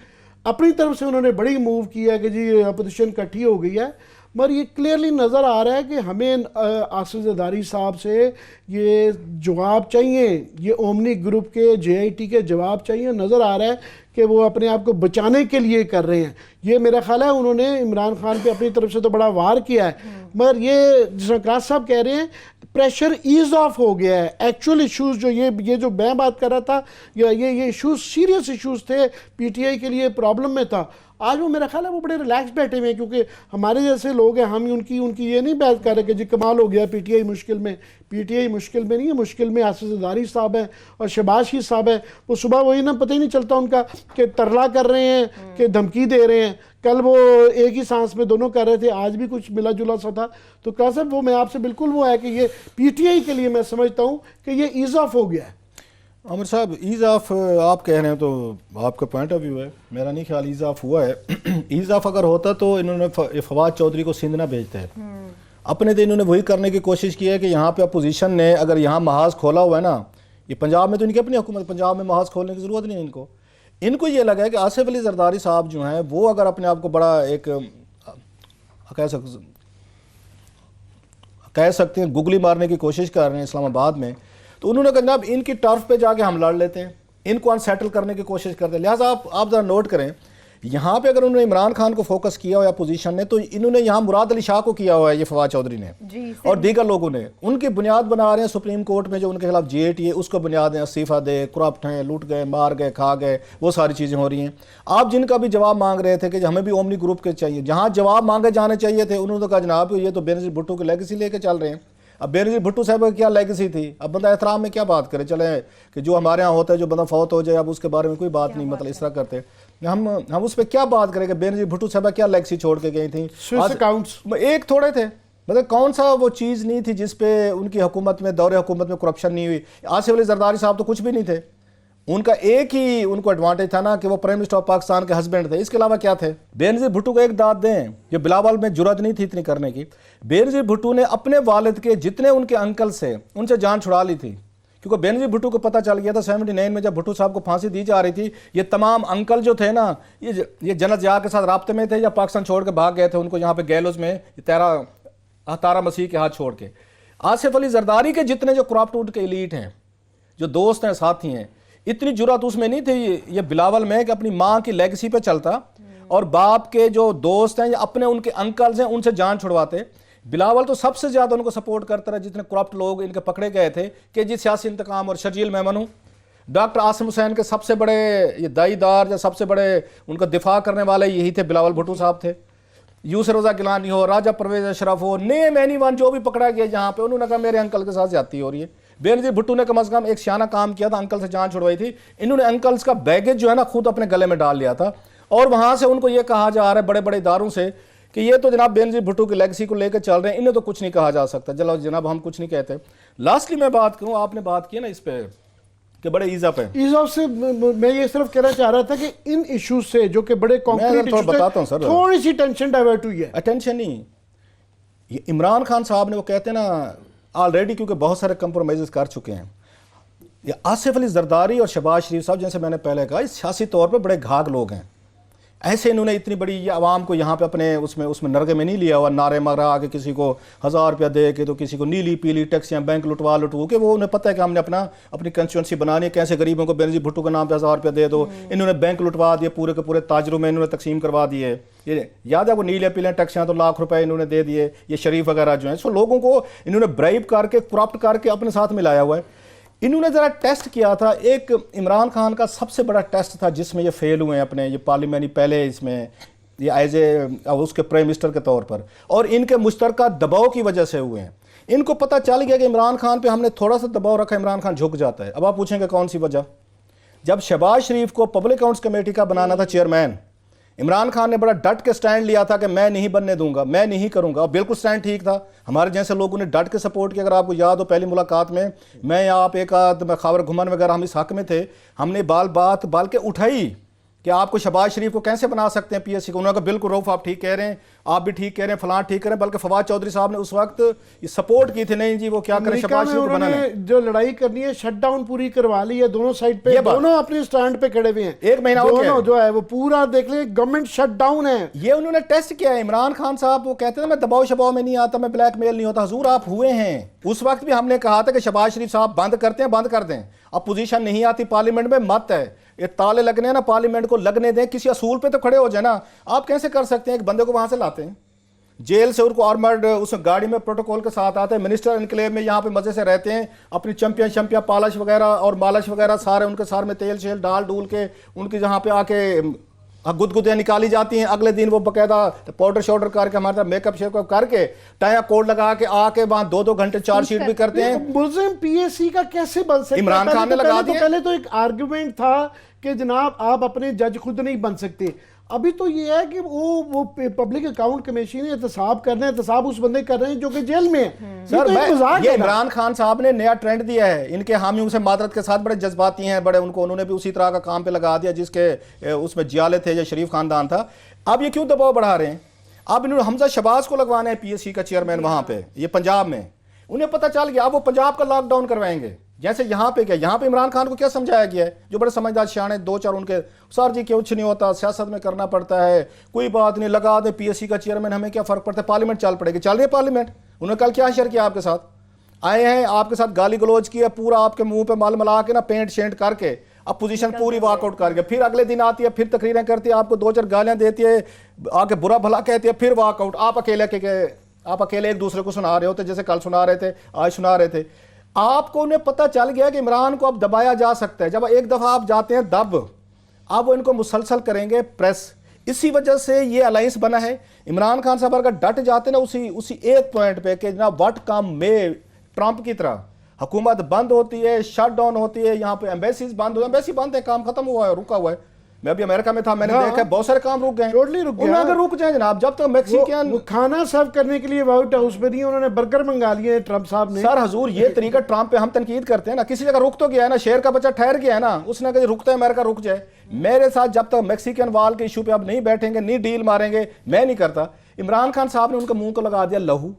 अपनी तरफ से उन्होंने बड़ी मूव किया कि जी अपोजिशन इकट्ठी हो गई है। मगर ये क्लियरली नज़र आ रहा है कि हमें आसिफ ज़रदारी साहब से ये जवाब चाहिए, ये ओमनी ग्रुप के, जेआईटी के जवाब चाहिए। नज़र आ रहा है कि वो अपने आप को बचाने के लिए कर रहे हैं। ये मेरा ख्याल है उन्होंने इमरान खान पे अपनी तरफ से तो बड़ा वार किया है, मगर ये जिस क्लास साहब कह रहे हैं प्रेशर ईज ऑफ हो गया है। एक्चुअल इश्यूज जो ये जो मैं बात कर रहा था, ये इश्यूज सीरियस इश्यूज थे, पीटीआई के लिए प्रॉब्लम में था। आज वो मेरा ख्याल है वो बड़े रिलैक्स बैठे हुए हैं, क्योंकि हमारे जैसे लोग हैं, हम उनकी ये नहीं बात कर रहे कि जी कमाल हो गया पीटीआई मुश्किल में। पीटीआई मुश्किल में नहीं है, मुश्किल में आसिफ ज़रदारी साहब हैं और शहबाज शरीफ साहब हैं। वो सुबह वही ना, पता ही नहीं चलता उनका कि तरला कर रहे हैं कि धमकी दे रहे हैं। कल वो एक ही सांस में दोनों कर रहे थे, आज भी कुछ मिला जुला सा था। तो क्या सर, वो मैं आपसे बिल्कुल वो है कि ये पीटीआई के लिए मैं समझता हूँ कि ये ईज ऑफ हो गया है। आमिर साहब, ईज ऑफ आप कह रहे हैं तो आपका पॉइंट ऑफ व्यू है, मेरा नहीं ख्याल ईज ऑफ हुआ है। ईज ऑफ अगर होता तो इन्होंने फवाद चौधरी को सिंध ना भेजते हैं। अपने तो इन्होंने वही करने की कोशिश की है कि यहाँ पे अपोजिशन ने अगर यहाँ महाज खोला हुआ है ना, ये पंजाब में तो इनकी अपनी हुकूमत, पंजाब में महाज खोलने की ज़रूरत नहीं है इनको ये लगा है कि आसिफ अली जरदारी साहब जो हैं वो अगर अपने आप को बड़ा एक कह सकते हैं गुगली मारने की कोशिश कर रहे हैं इस्लामाबाद में, तो उन्होंने कहा जनाब इनकी टर्फ पे जाके हम लड़ लेते हैं, इनको अनसेटल करने की कोशिश करते हैं। लिहाजा आप ज़रा नोट करें, यहाँ पे अगर उन्होंने इमरान खान को फोकस किया हुआ अपोजिशन ने, तो इन्होंने यहाँ मुराद अली शाह को किया हुआ है, ये फवाद चौधरी ने और दीगर लोगों ने। उनकी बुनियाद बना रहे हैं सुप्रीम कोर्ट में जो उनके खिलाफ जेएटी है, उसको बुनियाद है इस्तीफा दे, करप्ट हैं, लूट गए, मार गए, खा गए, वो सारी चीज़ें हो रही हैं। आप जिनका भी जवाब मांग रहे थे कि हमें भी ओमनी ग्रुप के चाहिए, जहाँ जवाब मांगे जाने चाहिए थे, उन्होंने तो कहा जनाब ये तो बेनज़ीर भुट्टो की लेगेसी लेके चल रहे हैं। अब बेनज़ीर भुट्टो साहब की क्या लेगेसी थी, अब बंदा एहतराम में क्या बात करे, चले कि जो हमारे यहाँ होता है जो बंदा फौत हो जाए अब उसके बारे में कोई बात नहीं, मतलब इस तरह करते हम उस पर क्या बात करें कि बेनज़ीर भुट्टो साहब क्या लेगेसी छोड़ के गई थी। अकाउंट्स एक थोड़े थे, मतलब कौन सा वो चीज़ नहीं थी जिस पे उनकी हुकूमत में, दौरे हुकूमत में करप्शन नहीं हुई। आसिफ अली जरदारी साहब तो कुछ भी नहीं थे, उनका एक ही उनको एडवांटेज था ना कि वो प्राइम मिनिस्टर ऑफ पाकिस्तान के हस्बैंड थे, इसके अलावा क्या थे। बेनज़ीर भुट्टो को एक दाद दें, ये बिलावल में जुर्रत नहीं थी इतनी करने की। बेनज़ीर भुट्टो ने अपने वालिद के जितने उनके अंकल से उनसे जान छुड़ा ली थी, क्योंकि बेनज़ीर भुट्टो को पता चल गया था 79 में जब भुट्टो साहब को फांसी दी जा रही थी, ये तमाम अंकल जो थे ना, ये जन्नत ज़िया के साथ राब्ते में थे या पाकिस्तान छोड़ के भाग गए थे, उनको यहाँ पे गैलोज में तारा मसीह के हाथ छोड़ के। आसिफ अली जरदारी के जितने जो करप्ट उनके एलीट हैं, जो दोस्त हैं, साथी हैं, इतनी जुर्रत उसमें नहीं थी ये बिलावल में कि अपनी माँ की लेगेसी पे चलता और बाप के जो दोस्त हैं या अपने उनके अंकल्स हैं उनसे जान छुड़वाते। बिलावल तो सबसे ज़्यादा उनको सपोर्ट करता रहा, जितने करप्ट लोग इनके पकड़े गए थे कि जी सियासी इंतकाम। और शर्जील मेमनू, डॉक्टर आसिम हुसैन के सबसे बड़े ये दाईदार या सबसे बड़े उनका दिफा करने वाले यही थे, बिलावल भुट्टो साहब थे। यूसर रज़ा गिलानी हो, राजा परवेज अशरफ हो, नेम एनी वन जो भी पकड़ा गया जहाँ पे, उन्होंने कहा मेरे अंकल के साथ ज्यादती हो रही है। बेनज़ीर भुट्टो ने कम अज़ कम एक सियाना काम किया था, अंकल से जान छुड़वाई थी। इन्होंने अंकल्स का बैगेज जो है ना खुद अपने गले में डाल लिया था, और वहाँ से उनको ये कहा जा रहा है बड़े बड़े इदारों से कि ये तो जनाब बेनज़ीर भुट्टो की लेगेसी को लेकर चल रहे हैं, इन्हें तो कुछ नहीं कहा जा सकता। चलो जनाब हम कुछ नहीं कहते। लास्टली मैं बात करूँ, आपने बात की ना इस पे कि बड़े ईज़ अप है, ईज़ ऑफ से मैं ये सिर्फ कहना चाह रहा था कि इन इश्यूज से जो कि बड़े कॉन्क्रीट इश्यूज बताता हूँ सर, थोड़ी सी टेंशन डाइवर्ट हुई है। अटेंशन नहीं, ये इमरान खान साहब ने वो कहते हैं ना ऑलरेडी, क्योंकि बहुत सारे कंप्रोमाइज़ कर चुके हैं। ये आसिफ अली जरदारी और शहबाज शरीफ साहब, जैसे मैंने पहले कहा, इस सियासी तौर पर बड़े घाघ लोग हैं। ऐसे इन्होंने इतनी बड़ी ये आवाम को यहाँ पे अपने उसमें नरगे में नहीं लिया हुआ, नारे मरा के किसी को 1000 रुपया दे के, तो किसी को नीली पीली टैक्सियाँ बैंक लुटवा के, वो उन्हें पता है कि हमने अपनी कंस्टिट्यूंसी बनानी है, कैसे गरीबों को बेनज़ीर भुट्टो के नाम पे 1000 रुपया दे दो। इन्होंने बैंक लुटवा दिए, पूरे के पूरे ताजरों में इन्होंने तकसीम करवा दिए। ये याद है वो नीले पीले टैक्सियाँ, तो लाख रुपए इन्होंने दे दिए। ये शरीफ वगैरह जो है, सो लोगों को इन्होंने ब्राइब करके, करप्ट करके अपने साथ मिलाया हुआ है। इन्होंने ज़रा टेस्ट किया था, एक इमरान खान का सबसे बड़ा टेस्ट था जिसमें ये फेल हुए हैं अपने ये पार्लियामेंट पहले इसमें, ये एज ए उसके प्राइम मिनिस्टर के तौर पर, और इनके मुश्तरका दबाव की वजह से हुए हैं। इनको पता चल गया कि इमरान खान पे हमने थोड़ा सा दबाव रखा, इमरान खान झुक जाता है। अब आप पूछेंगे कौन सी वजह? जब शहबाज शरीफ को पब्लिक अकाउंट्स कमेटी का बनाना था चेयरमैन, इमरान खान ने बड़ा डट के स्टैंड लिया था कि मैं नहीं बनने दूंगा, मैं नहीं करूंगा, और बिल्कुल स्टैंड ठीक था। हमारे जैसे लोगों ने डट के सपोर्ट किया। अगर आपको याद हो पहली मुलाकात में मैं आप एक आध खावर घुमन वगैरह हम इस हक में थे, हमने बाल के उठाई कि आपको शहबाज शरीफ को कैसे बना सकते हैं पीएससी को। उन्होंने कहा बिल्कुल रऊफ आप ठीक कह रहे हैं, आप भी ठीक कह रहे हैं, फलां ठीक कह रहे हैं। बल्कि फवाद चौधरी साहब ने उस वक्त ये सपोर्ट की थी, नहीं जी वो क्या करें, शहबाज शरीफ को बनाना। जो लड़ाई करनी है शट डाउन पूरी करवा ली है दोनों साइड पे, दोनों अपने स्टैंड पे खड़े हुए हैं। एक महीना हो गया जो है वो पूरा देख ले, गवर्नमेंट शट डाउन है। ये उन्होंने टेस्ट किया है। इमरान खान साहब वो कहते थे मैं दबाव शबाव में नहीं आता, मैं ब्लैकमेल नहीं होता। हुजूर आप हुए हैं। उस वक्त भी हमने कहा था कि शहबाज शरीफ साहब बंद करते हैं, बंद कर दें। अब पोजीशन नहीं आती पार्लियामेंट में, मत है ये ताले लगने हैं ना, पार्लियामेंट को लगने दें, किसी असूल पे तो खड़े हो जाए ना। आप कैसे कर सकते हैं? एक बंदे को वहां से लाते हैं जेल से, उनको आर्मर्ड उस गाड़ी में प्रोटोकॉल के साथ आते हैं, मिनिस्टर इनक्लेव में यहाँ पे मजे से रहते हैं, अपनी चंपियन पालिश वगैरह और मालिश वगैरह सारे उनके सार में तेल शेल डाल डूल के उनकी जहाँ पे आके गुदगुदियाँ निकाली जाती हैं। अगले दिन वो बकायदा पाउडर शाउडर करके हमारे साथ मेकअप शेकअप करके टाया कोड लगा के आके वहाँ 2-2 घंटे चार्जशीट भी करते हैं। मुल्जिम पीएससी का कैसे बन सकता है? इमरान खान ने लगा दिया। पहले तो एक आर्गुमेंट था कि जनाब आप अपने जज खुद नहीं बन सकते। अभी तो ये है कि वो पब्लिक अकाउंट कमेटी ने एहतसाब कर रहे हैं, एहतसाब उस बंदे कर रहे हैं जो कि जेल में है। सर ये इमरान खान साहब ने नया ट्रेंड दिया है। इनके हामियों से मादरत के साथ बड़े जज्बाती हैं, बड़े उन्होंने भी उसी तरह का काम पे लगा दिया जिसके उसमें जियाले थे या शरीफ खानदान था। अब ये क्यों दबाव बढ़ा रहे हैं? अब इन्होंने हमजा शहबाज को लगवाना है पीएससी का चेयरमैन वहां पे, ये पंजाब में। उन्हें पता चल गया अब वो पंजाब का लॉकडाउन करवाएंगे। जैसे यहाँ पे क्या, यहाँ पे इमरान खान को क्या समझाया गया है, जो बड़े समझदार सियाने 2-4 उनके, सर जी क्यों कुछ नहीं होता, सियासत में करना पड़ता है, कोई बात नहीं, लगा दे पीएससी का चेयरमैन, हमें क्या फर्क पड़ता है, पार्लियामेंट चल पड़ेगी। चल रही है पार्लियामेंट। उन्होंने कल क्या शेयर किया आपके साथ, आए हैं आपके साथ गाली गलौज किया, पूरा आपके मुंह पे माल मला के ना पेंट शेंट करके अब पोजीशन पूरी वर्कआउट करके फिर अगले दिन आती है, फिर तकरीरें करती है, आपको 2-4 गालियां देती है, आके बुरा भला कहती है, फिर वर्कआउट। आप अकेले एक दूसरे को सुना रहे होते, जैसे कल सुना रहे थे, आज सुना रहे थे। आपको उन्हें पता चल गया कि इमरान को अब दबाया जा सकता है। जब एक दफा आप जाते हैं दब, अब वो इनको मुसलसल करेंगे प्रेस। इसी वजह से ये अलायंस बना है। इमरान खान साहब अगर डट जाते ना उसी एक पॉइंट पे कि जनाब व्हाट कम में, ट्रंप की तरह हुकूमत बंद होती है, शट डाउन होती है, यहाँ पे एम्बेसीज बंद हो, एम्बेसी बंद है, काम खत्म हुआ है, रुका हुआ है। मैं अभी अमेरिका में था, मैंने देखा बहुत सारे काम रुक गए, टोटली रुक गए। अगर रुक जाए जनाब, जब तक मैक्सिकन खाना सर्व करने के लिए व्हाइट हाउस पे नहीं, उन्होंने बर्गर मंगा लिए ट्रंप साहब ने। सर हजूर ये तरीका ट्रंप पे हम तनकीद करते हैं ना, किसी जगह रुक तो गया है ना, शेर का बच्चा ठहर गया है ना, उसने कहा रुकता है अमेरिका रुक जाए। मेरे साथ जब तक मैक्सिकन वाल के इशू पे अब नहीं बैठेंगे, नहीं डील मारेंगे, मैं नहीं करता। इमरान खान साहब ने उनके मुंह को लगा दिया लहू।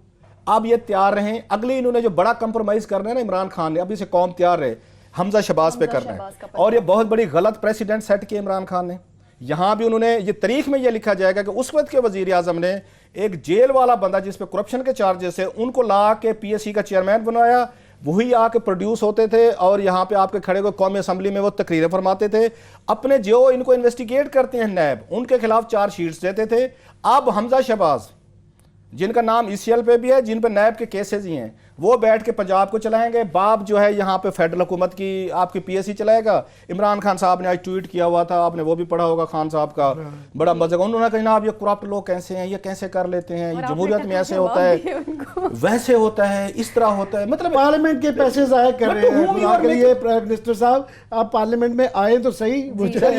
अब ये तैयार रहें, अगली इन्होंने जो बड़ा कंप्रोमाइज करना है ना इमरान खान ने, अभी से कौम तैयार रहे, हमजा शहबाज पे करना है। और ये बहुत बड़ी गलत प्रेसिडेंट सेट किया इमरान खान ने। यहाँ भी उन्होंने ये तारीख में ये लिखा जाएगा कि उस वक्त के वजीर आजम ने एक जेल वाला बंदा जिस पे करप्शन के चार्जेस है, उनको ला के पीएससी का चेयरमैन बनवाया, वही आके प्रोड्यूस होते थे और यहाँ पे आपके खड़े को कौमी असम्बली में वो तकरीरें फरमाते थे। अपने जो इनको इन्वेस्टिगेट करते हैं नैब, उनके खिलाफ 4 शीट्स देते थे। अब हमजा शहबाज جن کا نام ECL پہ بھی ہے, جن پہ نیب کے کیسز ہی ہیں, وہ بیٹھ کے پنجاب کو چلائیں گے. باپ جو ہے یہاں پہ فیڈرل حکومت کی آپ کی PSC چلائے گا. عمران خان صاحب نے آج ٹویٹ کیا ہوا تھا, آپ نے وہ بھی پڑھا ہوگا, خان صاحب کا بڑا مزہ. انہوں نے کہا جناب یہ کرپٹ لوگ کیسے ہیں, یہ کیسے کر لیتے ہیں, یہ جمہوریت میں ایسے ہوتا ہے, ویسے ہوتا ہے, اس طرح ہوتا ہے. مطلب پارلیمنٹ کے پیسے ضائع کر رہے ہیں. یہ پرائم منسٹر صاحب آپ پارلیمنٹ میں آئے تو صحیح.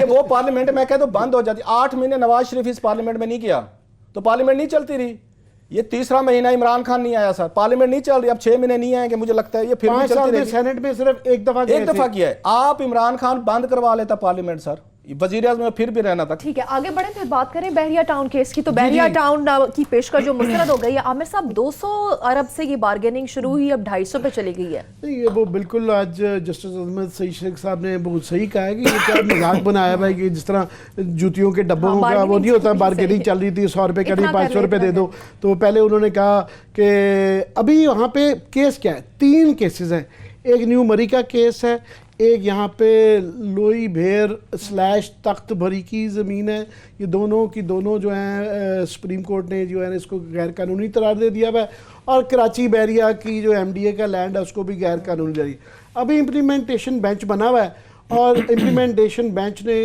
وہ پارلیمنٹ میں کہہ دو بند ہو جاتی. 8 مہینے نواز شریف اس پارلیمنٹ میں نہیں کیا تو پارلیمنٹ نہیں چلتی رہی. یہ تیسرا مہینہ عمران خان نہیں آیا سر, پارلیمنٹ نہیں چل رہی. اب 6 مہینے نہیں آئیں گے, مجھے لگتا ہے یہ پھر بھی چلتی رہے گی. سینٹ میں صرف ایک دفعہ کیا ہے. آپ عمران خان بند کروا لیتا پارلیمنٹ سر, وزیر اعظم میں پھر بھی رہنا تھا. ٹھیک ہے, آگے بڑھیں پھر بات کریں بحریہ ٹاؤن کیس کی. تو بحریہ ٹاؤن کی پیشکش جو مسترد ہو گئی ہے, عامر صاحب 200 ارب سے یہ بارگیننگ شروع ہوئی, اب 250 پہ چلی گئی ہے. یہ وہ بالکل آج جسٹس عظمت سعید شیخ صاحب نے بہت صحیح کہا ہے کہ یہ کیا مذاق بنایا ہوا ہے کہ جس طرح جوتیوں کے ڈبوں کا وہ نہیں ہوتا, بارگیننگ چل رہی تھی, 100 روپے کا نہیں 500 روپے دے دو. تو پہلے انہوں نے کہا کہ ابھی وہاں پہ کیس کیا ہے, 3 کیسز ہیں. ایک نیو مری کا کیس ہے, ایک یہاں پہ لوئی بھیر / تخت بھری کی زمین ہے. یہ دونوں کی دونوں جو ہیں سپریم کورٹ نے جو ہے اس کو غیر قانونی قرار دے دیا ہوا ہے, اور کراچی بحریہ کی جو MDA کا لینڈ ہے اس کو بھی غیر قانونی دے دی. ابھی امپلیمنٹیشن بینچ بنا ہوا ہے, اور امپلیمنٹیشن بینچ نے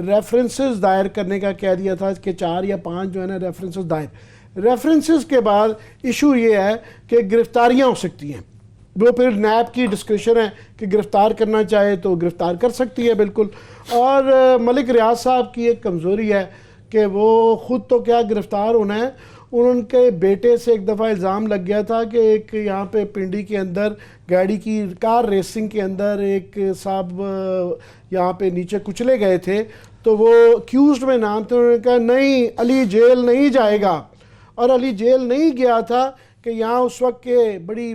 ریفرنسز دائر کرنے کا کہہ دیا تھا کہ 4 یا 5 جو ہے نا ریفرنسز دائر. ریفرنسز کے بعد ایشو یہ ہے کہ گرفتاریاں ہو سکتی ہیں. وہ پھر نیب کی ڈسکریشن ہے کہ گرفتار کرنا چاہے تو گرفتار کر سکتی ہے بالکل. اور ملک ریاض صاحب کی ایک کمزوری ہے کہ وہ خود تو کیا گرفتار ہونا ہے, ان کے بیٹے سے ایک دفعہ الزام لگ گیا تھا کہ ایک یہاں پہ پنڈی کے اندر گاڑی کی کار ریسنگ کے اندر ایک صاحب یہاں پہ نیچے کچلے گئے تھے, تو وہ ایکیوزڈ میں نام تھے. انہوں نے کہا نہیں علی جیل نہیں جائے گا, اور علی جیل نہیں گیا تھا کہ یہاں اس وقت کے بڑی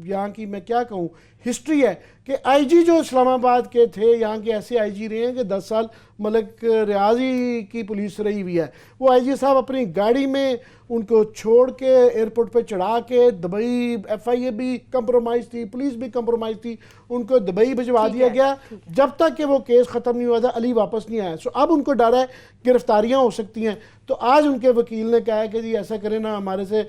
یہاں کی میں کیا کہوں ہسٹری ہے کہ IG جو اسلام آباد کے تھے, یہاں کے ایسے IG رہے ہیں کہ 10 سال ملک ریاضی کی پولیس رہی ہوئی ہے. وہ IG صاحب اپنی گاڑی میں ان کو چھوڑ کے ایئرپورٹ پہ چڑھا کے دبئی, FIA بھی کمپرومائز تھی, پولیس بھی کمپرومائز تھی, ان کو دبئی بھجوا دیا گیا جب تک کہ وہ کیس ختم نہیں ہوا تھا. علی واپس نہیں آیا. سو اب ان کو ڈر ہے گرفتاریاں ہو سکتی ہیں. تو آج ان کے وکیل نے کہا ہے کہ جی ایسا کریں نا, ہمارے سے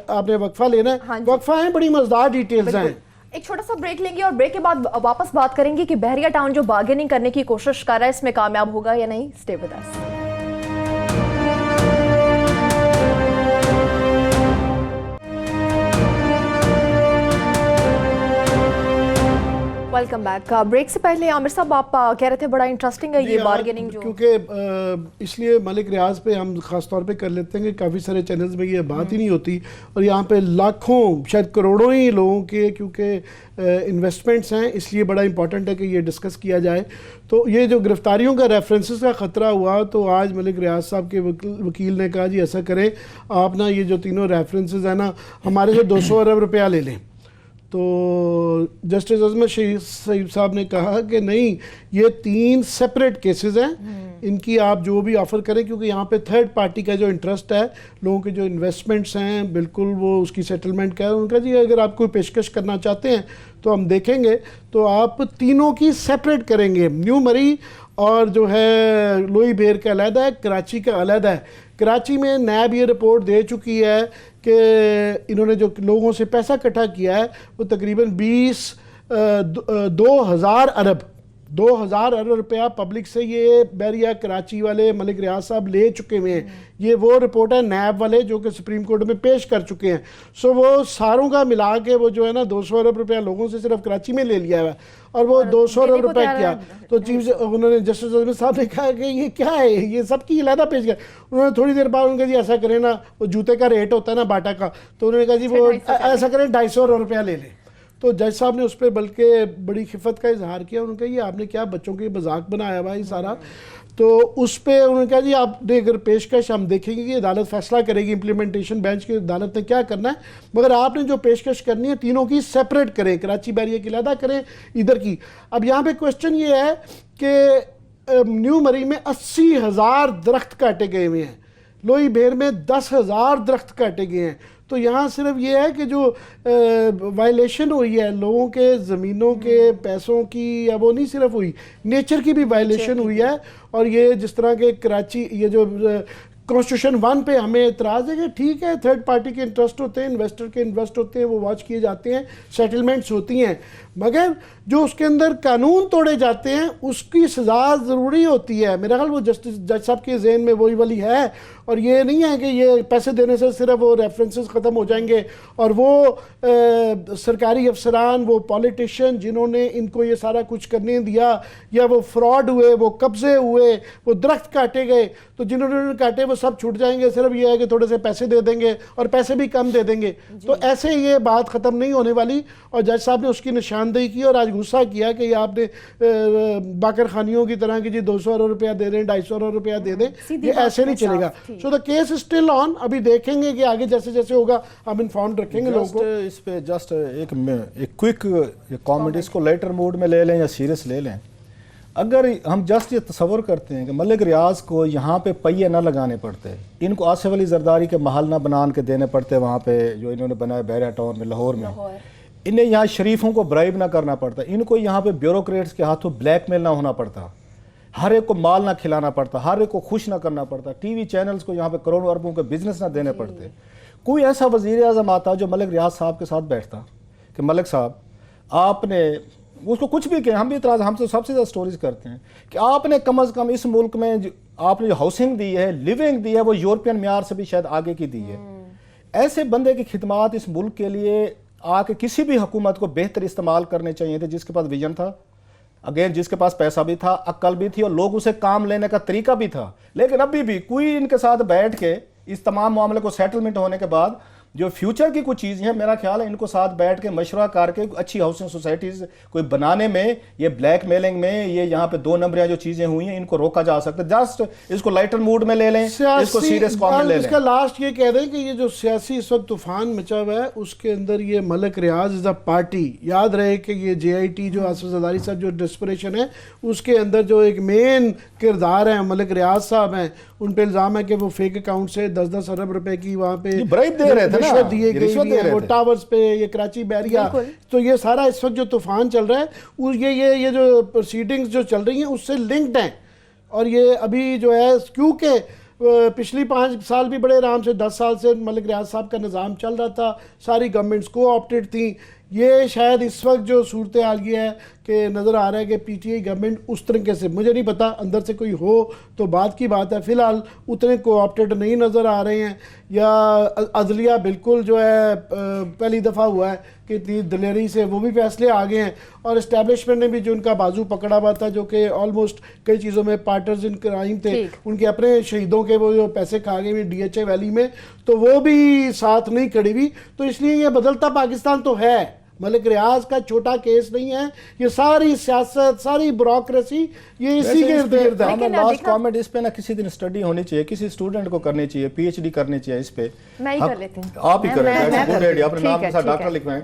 آپ نے وقفہ لینا ہے. وقفہ ہیں, بڑی مزدار ڈیٹیلز ہیں. ایک چھوٹا سا بریک لیں گے, اور بریک کے بعد واپس بات کریں گے کہ بحریہ ٹاؤن جو بارگیننگ کرنے کی کوشش کر رہا ہے اس میں کامیاب ہوگا یا نہیں. Stay with us. Welcome back. Break سے پہلے عامر صاحب آپ کہہ رہے تھے بڑا انٹرسٹنگ ہے یہ بارگیننگ جو, کیونکہ اس لیے ملک ریاض پہ ہم خاص طور پہ کر لیتے ہیں کہ کافی سارے چینلز میں یہ بات ہی نہیں ہوتی, اور یہاں پہ لاکھوں شاید کروڑوں ہی لوگوں کے کیونکہ انویسٹمنٹس ہیں, اس لیے بڑا امپورٹنٹ ہے کہ یہ ڈسکس کیا جائے. تو یہ جو گرفتاریوں کا ریفرنسز کا خطرہ ہوا, تو آج ملک ریاض صاحب کے وکیل نے کہا جی ایسا کریں آپ نا یہ جو تینوں ریفرنسز ہیں نا ہمارے سے 200 ارب روپیہ لے لیں. تو جسٹس عظمت سعید صاحب نے کہا کہ نہیں, یہ 3 سیپریٹ کیسز ہیں, ان کی آپ جو بھی آفر کریں, کیونکہ یہاں پہ تھرڈ پارٹی کا جو انٹرسٹ ہے, لوگوں کے جو انویسٹمنٹس ہیں بالکل وہ اس کی سیٹلمنٹ کا ہے. ان کا جی اگر آپ کوئی پیشکش کرنا چاہتے ہیں تو ہم دیکھیں گے, تو آپ تینوں کی سیپریٹ کریں گے. نیو مری اور جو ہے لوئی بھیر کا علیحدہ ہے, کراچی کا علیحدہ ہے. کراچی میں نیب یہ رپورٹ دے چکی ہے کہ انہوں نے جو لوگوں سے پیسہ اکٹھا کیا ہے وہ تقریباً 2000 ارب روپیہ پبلک سے یہ بحریہ کراچی والے ملک ریاض صاحب لے چکے ہوئے ہیں. یہ وہ رپورٹ ہے نیب والے جو کہ سپریم کورٹ میں پیش کر چکے ہیں. سو وہ ساروں کا ملا کے وہ جو ہے نا 200 ارب روپیہ لوگوں سے صرف کراچی میں لے لیا ہے, اور وہ 200 ارب روپے کیا. تو چیف انہوں نے جسٹس عظمت صاحب نے کہا کہ یہ کیا ہے, یہ سب کی علیحدہ پیش کیا. انہوں نے تھوڑی دیر بعد ان کا جی ایسا کریں نا, وہ جوتے کا ریٹ ہوتا ہے نا باٹا کا, تو انہوں نے کہا جی وہ ایسا کریں 250 روپیہ لے لیں. تو جج صاحب نے اس پہ بلکہ بڑی خفت کا اظہار کیا. انہوں نے کہا یہ آپ نے کیا بچوں کے مذاق بنایا ہوا ہے سارا. تو اس پہ انہوں نے کہا جی آپ نے اگر پیشکش ہم دیکھیں گے کہ عدالت فیصلہ کرے گی, امپلیمنٹیشن بینچ کی عدالت نے کیا کرنا ہے, مگر آپ نے جو پیشکش کرنی ہے تینوں کی سیپریٹ کریں, کراچی بحریہ کی علیحدہ کریں, ادھر کی. اب یہاں پہ کوشچن یہ ہے کہ نیو مری میں 80,000 درخت کاٹے گئے ہوئے ہیں, لوئی بھیر میں 10,000 درخت کاٹے گئے ہیں. تو یہاں صرف یہ ہے کہ جو وائلیشن ہوئی ہے لوگوں کے زمینوں کے پیسوں کی, وہ نہیں صرف ہوئی, نیچر کی بھی وائلیشن ہوئی ہے. اور یہ جس طرح کے کراچی یہ جو कॉन्स्टिट्यूशन 1 पे हमें एतराज़ है कि ठीक है, थर्ड पार्टी के इंटरेस्ट होते हैं, इन्वेस्टर के इन्वेस्ट होते हैं, वो वॉच किए जाते हैं, सेटलमेंट्स होती हैं, मगर जो उसके अंदर कानून तोड़े जाते हैं उसकी सज़ा ज़रूरी होती है। मेरा ख्याल वो जज साहब के जहन में वही वाली है, और ये नहीं है कि ये पैसे देने से सिर्फ वो रेफरेंसेस ख़त्म हो जाएंगे और वो सरकारी अफसरान, वो पॉलिटिशियन जिन्होंने इनको ये सारा कुछ करने दिया, या वो फ्रॉड हुए, वो कब्जे हुए, वो दरख्त काटे गए, तो जिन्होंने काटे वो सब छूट जाएंगे, सिर्फ ये है कि थोड़े से पैसे दे देंगे और पैसे भी कम दे देंगे। तो ऐसे ये बात ख़त्म नहीं होने वाली, और जज साहब ने उसकी निशानदेही की और आज गुस्सा किया कि आपने बाकर खानियों की तरह की जी 200 अरब रुपया दे दें, 250 अरब रुपया दे दें, ये ऐसे नहीं चलेगा। So the case still on, अभी देखेंगे कि आगे जैसे जैसे होगा हम इन्फॉर्म रखेंगे लोगों को। इस पे जस्ट एक क्विक कमेंट, इसको लेटर मूड में ले लें या सीरियस ले लें। अगर हम जस्ट ये तस्वर करते हैं कि मलिक रियाज को यहाँ पे पहिए ना लगाने पड़ते, इनको आसिफ अली जरदारी के महल ना बना के देने पड़ते वहाँ पे जो इन्होंने बनाया बहरा टाउन में, लाहौर में, इन्हें यहाँ शरीफों को ब्राइब ना करना पड़ता, इनको यहाँ पे ब्यूरोक्रेट्स के हाथों ब्लैकमेल ना होना पड़ता, हर एक को माल ना खिलाना पड़ता, हर एक को खुश ना करना पड़ता, टीवी चैनल्स को यहाँ पे करोड़ों अरबों के बिजनेस ना देने पड़ते। कोई ऐसा वज़ीर आज़म आता जो मलिक रियाज साहब के साथ बैठता कि मलिक साहब आपने उसको कुछ भी कहें, हम भी इतराज़, हम तो सबसे ज़्यादा स्टोरीज करते हैं कि आपने कम अज़ कम इस मुल्क में आपने जो हाउसिंग दी है, लिविंग दी है, वो यूरोपियन म्यार से भी शायद आगे की दी है। ऐसे बंदे की खिदमात इस मुल्क के लिए आके किसी भी हुकूमत को बेहतर इस्तेमाल करने चाहिए थे, जिसके पास विजन था, अगेन जिसके पास पैसा भी था, अक्ल भी थी और लोग उसे काम लेने का तरीका भी था। लेकिन अभी भी कोई इनके साथ बैठ के इस तमाम मामले को सेटलमेंट होने के बाद जो फ्यूचर की कुछ चीज़ें हैं, मेरा ख्याल है इनको साथ बैठ के मशवरा करके अच्छी हाउसिंग सोसाइटीज़ कोई बनाने में, ये ब्लैक मेलिंग में, ये यहाँ पे 2 नंबरियाँ जो चीज़ें हुई हैं इनको रोका जा सकता है। जस्ट इसको लाइटर मूड में ले लें, इसको सीरियस कॉमेंट ले लें। इसका लास्ट ये कह दें कि ये जो सियासी इस वक्त तूफान मचा हुआ है उसके अंदर ये मलिक रियाज इज़ अ पार्टी। याद रहे कि ये JIT जो आसिफ जरदारी साहब जो डेस्परेशन है उसके अंदर जो एक मेन किरदार है मलिक रियाज साहब हैं, उन पे इल्ज़ाम है कि वो फेक अकाउंट से 10-10 अरब रुपए की वहाँ पे ब्राइब दे रहे थे, रिश्वत दिए गई, वो टावर्स पे, ये कराची बैरिया। तो ये सारा इस वक्त जो तूफान चल रहा है ये जो प्रोसीडिंग्स जो चल रही हैं उससे लिंक्ड हैं। और ये अभी जो है क्योंकि पिछली 5 साल भी बड़े आराम से 10 साल से मलिक रियाज साहब का निज़ाम चल रहा था, सारी गवर्नमेंट्स को ऑप्टेड थी, ये शायद इस वक्त जो सूरत हाल ये है कि नज़र आ रहा है कि PTI गवर्नमेंट उस तरीके से, मुझे नहीं पता अंदर से कोई हो तो बात की बात है, फ़िलहाल उतने कोऑप्टेड नहीं नज़र आ रहे हैं, या अदलिया बिल्कुल जो है पहली दफ़ा हुआ है कि इतनी दलेरी से वो भी फैसले आ गए हैं, और इस्टेब्लिशमेंट ने भी जो उनका बाजू पकड़ा हुआ था, जो कि ऑलमोस्ट कई चीज़ों में पार्टनर्स इन क्राइम थे, उनके अपने शहीदों के वो जो पैसे खा गए DHA वैली में, तो वो भी साथ नहीं खड़ी हुई। तो इसलिए ये बदलता पाकिस्तान तो है, मलिक रियाज का छोटा केस नहीं है, ये सारी सियासत, सारी ब्यूरोक्रेसी ये इसी के इर्द गिर्द है। हमें लास्ट कमेंट इस पे ना किसी दिन स्टडी होनी चाहिए, किसी स्टूडेंट को करनी चाहिए, PhD करनी चाहिए इस पे। मैं ही कर लेती हूँ, आप ही करें, गुड आइडिया, अपने नाम के साथ डॉक्टर लिखवाएं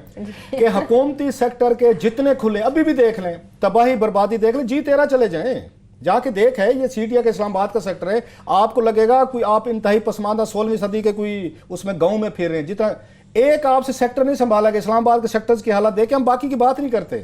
कि हुकूमती सेक्टर के जितने खुले, अभी भी देख लें, तबाही बर्बादी देख लें, G13 चले जाएं, जाके देख है, ये सीटिया के इस्लामाबाद का सेक्टर है, आपको लगेगा कोई आप इंतहाई पसमानदा 16वीं सदी के कोई उसमें गाँव में फिर रहे हैं। जितना एक आपसे सेक्टर नहीं संभाला गया, इस्लामाबाद के सेक्टर्स की हालत देखे, हम बाकी की बात नहीं करते,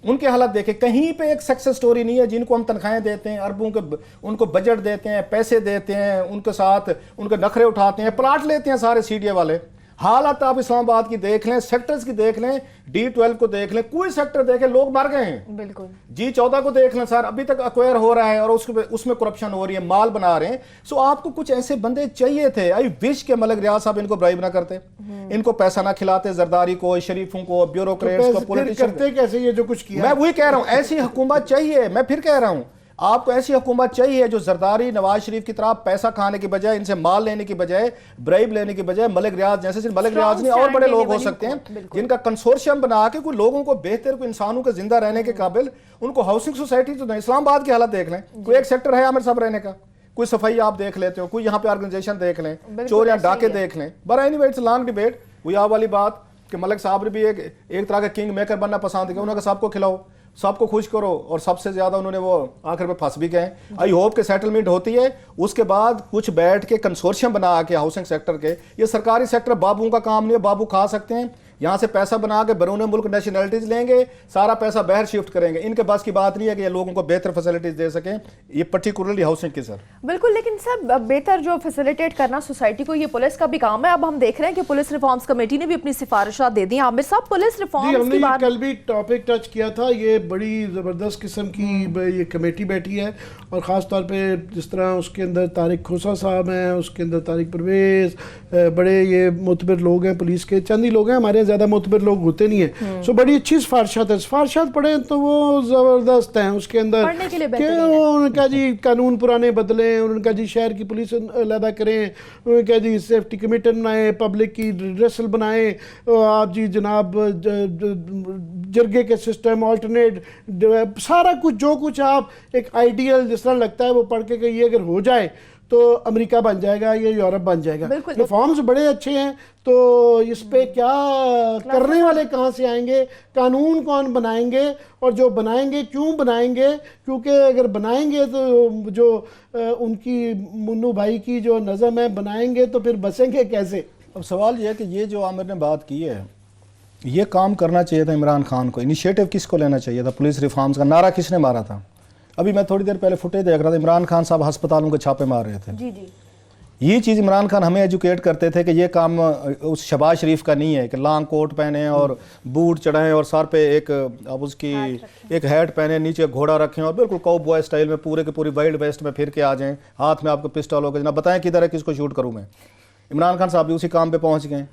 उनके हालत देखे, कहीं पे एक सक्सेस स्टोरी नहीं है। जिनको हम तनख्वाहें देते हैं, अरबों के उनको बजट देते हैं, पैसे देते हैं, उनके साथ उनके नखरे उठाते हैं, प्लाट लेते हैं सारे सीडीए वाले। हालत आप इस्लामाबाद की देख लें, सेक्टर्स की देख लें, D12 को देख लें, कोई सेक्टर देखें लोग मर गए हैं। बिल्कुल G14 को देख लें सर, अभी तक अक्वायर हो रहा है और उसमें करप्शन हो रही है, माल बना रहे हैं। सो आपको कुछ ऐसे बंदे चाहिए थे। आई विश के मलिक रियाज साहब इनको ब्राइब ना करते, इनको पैसा ना खिलाते, जरदारी को, शरीफों को, ब्यूरोक्रेट्स को, पॉलिटिशियन करते कैसे ये जो कुछ किया। मैं वही कह रहा हूं, ऐसी हुकूमत चाहिए। मैं फिर कह रहा हूं, आपको ऐसी हुकूमत चाहिए जो जरदारी, नवाज शरीफ की तरह पैसा खाने की बजाय, इनसे माल लेने की बजाय, ब्राइब लेने की बजाय, मलिक रियाज जैसे, सिर्फ मलिक रियाज नहीं और बड़े लोग हो सकते हैं जिनका कंसोर्शियम बना के कोई लोगों को बेहतर, कोई इंसानों के जिंदा रहने के काबिल, उनको हाउसिंग सोसाइटी तो नहीं। इस्लामाबाद की हालत देख लें, कोई एक सेक्टर है आमिर साहब रहने का, कोई सफाई आप देख लेते हो, कोई यहाँ पे ऑर्गेनाइजेशन देख लें, चोर या डाके देख लें। But anyway it's long debate. वही आप वाली बात कि मलिक साहब ने भी एक तरह का किंग मेकर बनना पसंद किया, उन्होंने सबको खिलाओ, सबको खुश करो, और सबसे ज्यादा उन्होंने वो आखिर में फंस भी गए। आई होप के सेटलमेंट होती है, उसके बाद कुछ बैठ के कंसोर्शियम बना के हाउसिंग सेक्टर के, ये सरकारी सेक्टर बाबू का काम नहीं है, बाबू खा सकते हैं, यहाँ से पैसा बना के बैरून मुल्क नेशनलिटीज लेंगे, सारा पैसा बाहर शिफ्ट करेंगे। इनके पास की बात नहीं है कि ये लोगों को बेहतर फैसिलिटीज दे सकें, ये पर्टिकुलरली हाउसिंग की सर। बिल्कुल, लेकिन सर बेहतर जो फैसिलिटेट करना सोसाइटी को, ये पुलिस का भी काम है। अब हम देख रहे हैं कि पुलिस रिफॉर्म्स कमेटी ने भी अपनी सिफारिशात दे दी। आमिर साहब, पुलिस रिफॉर्म्स की बात कल भी टॉपिक टच किया था, ये बड़ी ज़बरदस्त किस्म की ये कमेटी बैठी है, और ख़ास तौर पे जिस तरह उसके अंदर तारिक खोसा साहब हैं, उसके अंदर तारिक परवेज़, बड़े ये मोतबर लोग हैं पुलिस के, चंद ही लोग हैं, हमारे ज़्यादा मोतबर लोग होते नहीं हैं। सो बड़ी अच्छी सिफारिशात है, सिफारिशात पढ़ें तो वो ज़बरदस्त हैं। उसके अंदर पढ़ने के लिए उनका जी कानून पुराने बदलें, उनका जी शहर की पुलिस अलहदा करें, उनका जी सेफ्टी कमेटी बनाएं, पब्लिक की रिड्रेसल बनाएं, आप जी जनाब जरगे के सिस्टम, ऑल्टरनेट, सारा कुछ जो कुछ आप एक आइडियल जिस तरह लगता है वो पढ़ के कि ये अगर हो जाए तो अमेरिका बन जाएगा, ये यूरोप बन जाएगा। रिफॉर्म्स बड़े अच्छे हैं, तो इस पे क्या करने वाले कहाँ से आएंगे, कानून कौन बनाएंगे, और जो बनाएंगे क्यों बनाएंगे, क्योंकि अगर बनाएंगे तो जो उनकी मुन्नू भाई की जो नज़म है बनाएंगे तो फिर बसेंगे कैसे। अब सवाल ये है कि ये जो आमिर ने बात की है, ये काम करना चाहिए था इमरान खान को, इनिशिएटिव किसको लेना चाहिए था, पुलिस रिफॉर्म्स का नारा किसने मारा था। अभी मैं थोड़ी देर पहले फुटेज देख रहा था, इमरान खान साहब अस्पतालों के छापे मार रहे थे। जी जी, ये चीज़ इमरान खान हमें एजुकेट करते थे कि ये काम उस शहबाज शरीफ का नहीं है कि लॉन्ग कोट पहने और बूट चढ़ाएं और सर पे एक अब उसकी एक हैट पहने, नीचे घोड़ा रखें और बिल्कुल काउबॉय स्टाइल में पूरे के पूरी वाइल्ड वेस्ट में फिर के आ जाएं, हाथ में आपको पिस्टल होकर जनाब बताएं किधर है, किसको शूट करूँ मैं। इमरान खान साहब भी उसी काम पे पहुंच गए।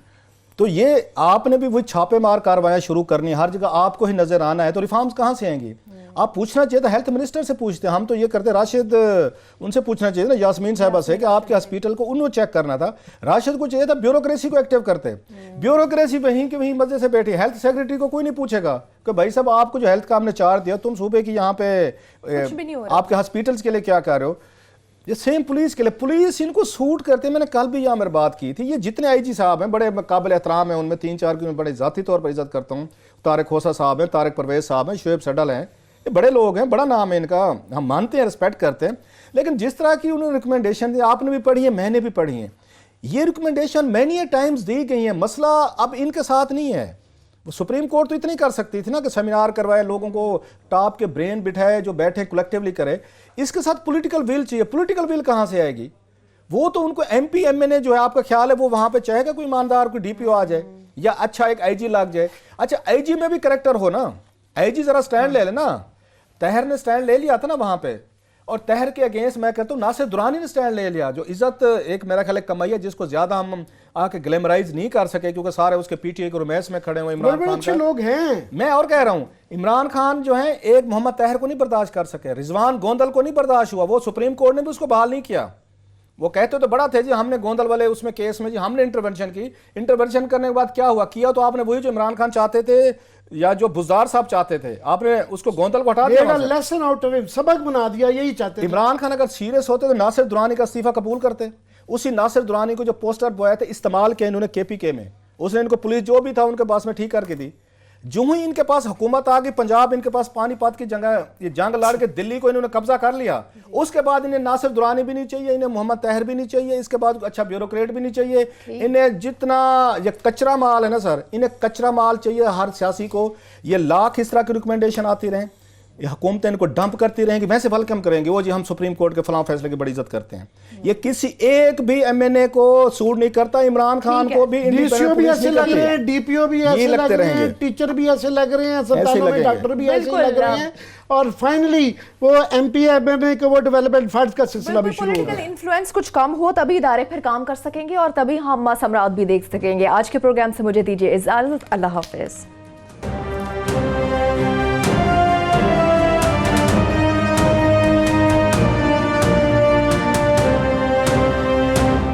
तो ये आपने भी वही छापेमार कार्रवाइयाँ शुरू करनी, हर जगह आपको ही नजर आना है, तो रिफॉर्म्स कहाँ से आएंगी। आप पूछना चाहिए था, हेल्थ मिनिस्टर से पूछते, हम तो ये करते, राशिद उनसे पूछना चाहिए ना, यास्मीन साहिबा से, कि आपके हॉस्पिटल को उन्होंने चेक करना था। राशिद को चाहिए था ब्यूरोक्रेसी को एक्टिव करते, ब्यूरोक्रेसी वहीं के वहीं मजे से बैठी। हेल्थ सेक्रेटरी को कोई नहीं पूछेगा कि भाई साहब आपको जो हेल्थ का हमने चार्ज दिया, तुम सूबे की यहाँ पे आपके हॉस्पिटल्स के लिए क्या कर रहे हो। ये सेम पुलिस के लिए, पुलिस इनको सूट करते। मैंने कल भी यहाँ मेरी बात की थी, ये जितने आईजी साहब हैं बड़े काबिल एहतराम हैं, उनमें 3-4 की मैं बड़े ज़ाती तौर पर इज्जत करता हूँ। तारिक खोसा साहब हैं, तारिक परवेज़ साहब हैं, शुएब सडल हैं, ये बड़े लोग हैं, बड़ा नाम है इनका, हम मानते हैं, रिस्पेक्ट करते हैं। लेकिन जिस तरह की उन्होंने रिकमेंडेशन दी, आपने भी पढ़ी है, मैंने भी पढ़ी है, ये रिकमेंडेशन मैनी टाइम्स दी गई है। मसला अब इनके साथ नहीं है। वो सुप्रीम कोर्ट तो इतनी कर सकती थी ना कि सेमिनार करवाए, लोगों को टॉप के ब्रेन बिठाए, जो बैठे कलेक्टिवली करे। इसके साथ पॉलिटिकल विल चाहिए। पॉलिटिकल विल कहाँ से आएगी? वो तो उनको एमपी एमएनए जो है, आपका ख्याल है वो वहां पे चाहेगा कोई ईमानदार कोई डीपीओ आ जाए या अच्छा एक आईजी लग जाए। अच्छा आईजी में भी करेक्टर हो ना, आईजी जरा स्टैंड ले लेना। तहर ने स्टैंड ले लिया था ना वहां पे, और तहर के अगेंस्ट मैं कहता हूँ नासिर दुरानी ने स्टैंड ले लिया, जो इज्जत एक मेरा ख्याल कमाई है, जिसको ज्यादा हम आके ग्लैमराइज नहीं कर सके क्योंकि सारे उसके पीटीए के रोमांस में खड़े हुए इमरान खान अच्छे लोग हैं। मैं और कह रहा हूँ, इमरान खान जो है एक मोहम्मद तहर को नहीं बर्दाश्त कर सके, रिजवान गोंदल को नहीं बर्दाश्त हुआ, वो सुप्रीम कोर्ट ने भी उसको बहाल नहीं किया। वो कहते तो बड़ा थे जी, हमने गोंदल वाले उसमें केस में जी हमने इंटरवेंशन की। इंटरवेंशन करने के बाद क्या हुआ? किया तो आपने वही जो इमरान खान चाहते थे या जो बुज़दार साहब चाहते थे, आपने उसको गोंदल को हटा दिया, लेसन आउट ऑफ हिम, सबक बना दिया, यही चाहते थे। इमरान खान अगर सीरियस होते तो नासिर दुरानी का इस्तीफा कबूल करते। उसी नासिर दुरानी को जो पोस्टर बोया थे इस्तेमाल किया इन्होंने केपीके में, उसने इनको पुलिस जो भी था उनके पास में ठीक करके दी। जो ही इनके पास हुकूमत आ गई, पंजाब इनके पास पानीपत की जंग लड़ के दिल्ली को इन्होंने कब्जा कर लिया। उसके बाद इन्हें नासिर दुरानी भी नहीं चाहिए, इन्हें मोहम्मद तहर भी नहीं चाहिए, इसके बाद अच्छा ब्यूरोक्रेट भी नहीं चाहिए। इन्हें जितना ये कचरा माल है ना सर, इन्हें कचरा माल चाहिए हर सियासी को। ये लाख इस तरह की रिकमेंडेशन आती रहें, ये हुकूमतें इनको डंप करती रहेंगी, वैसे वेलकम करेंगे वो जी हम सुप्रीम कोर्ट के फलां फैसले की बड़ी इज्जत करते हैं। ये किसी एक भी एमएनए को सूट नहीं करता, इमरान खान को भी, डीसीओ भी ऐसे लग रहे हैं, डीपीओ भी ऐसे लग रहे हैं, टीचर भी ऐसे लग रहे हैं, अस्पतालों में डॉक्टर भी ऐसे लग रहे हैं, और फाइनली वो एमपी एमएनए के वो डेवलपमेंट फंड्स का सिलसिला भी शुरू होगा। पॉलिटिकल इन्फ्लुएंस कुछ कम हो तभी इदारे फिर काम कर सकेंगे और तभी हम समरात भी देख सकेंगे। आज के प्रोग्राम से मुझे दीजिए इजाजत, अल्लाह हाफिज।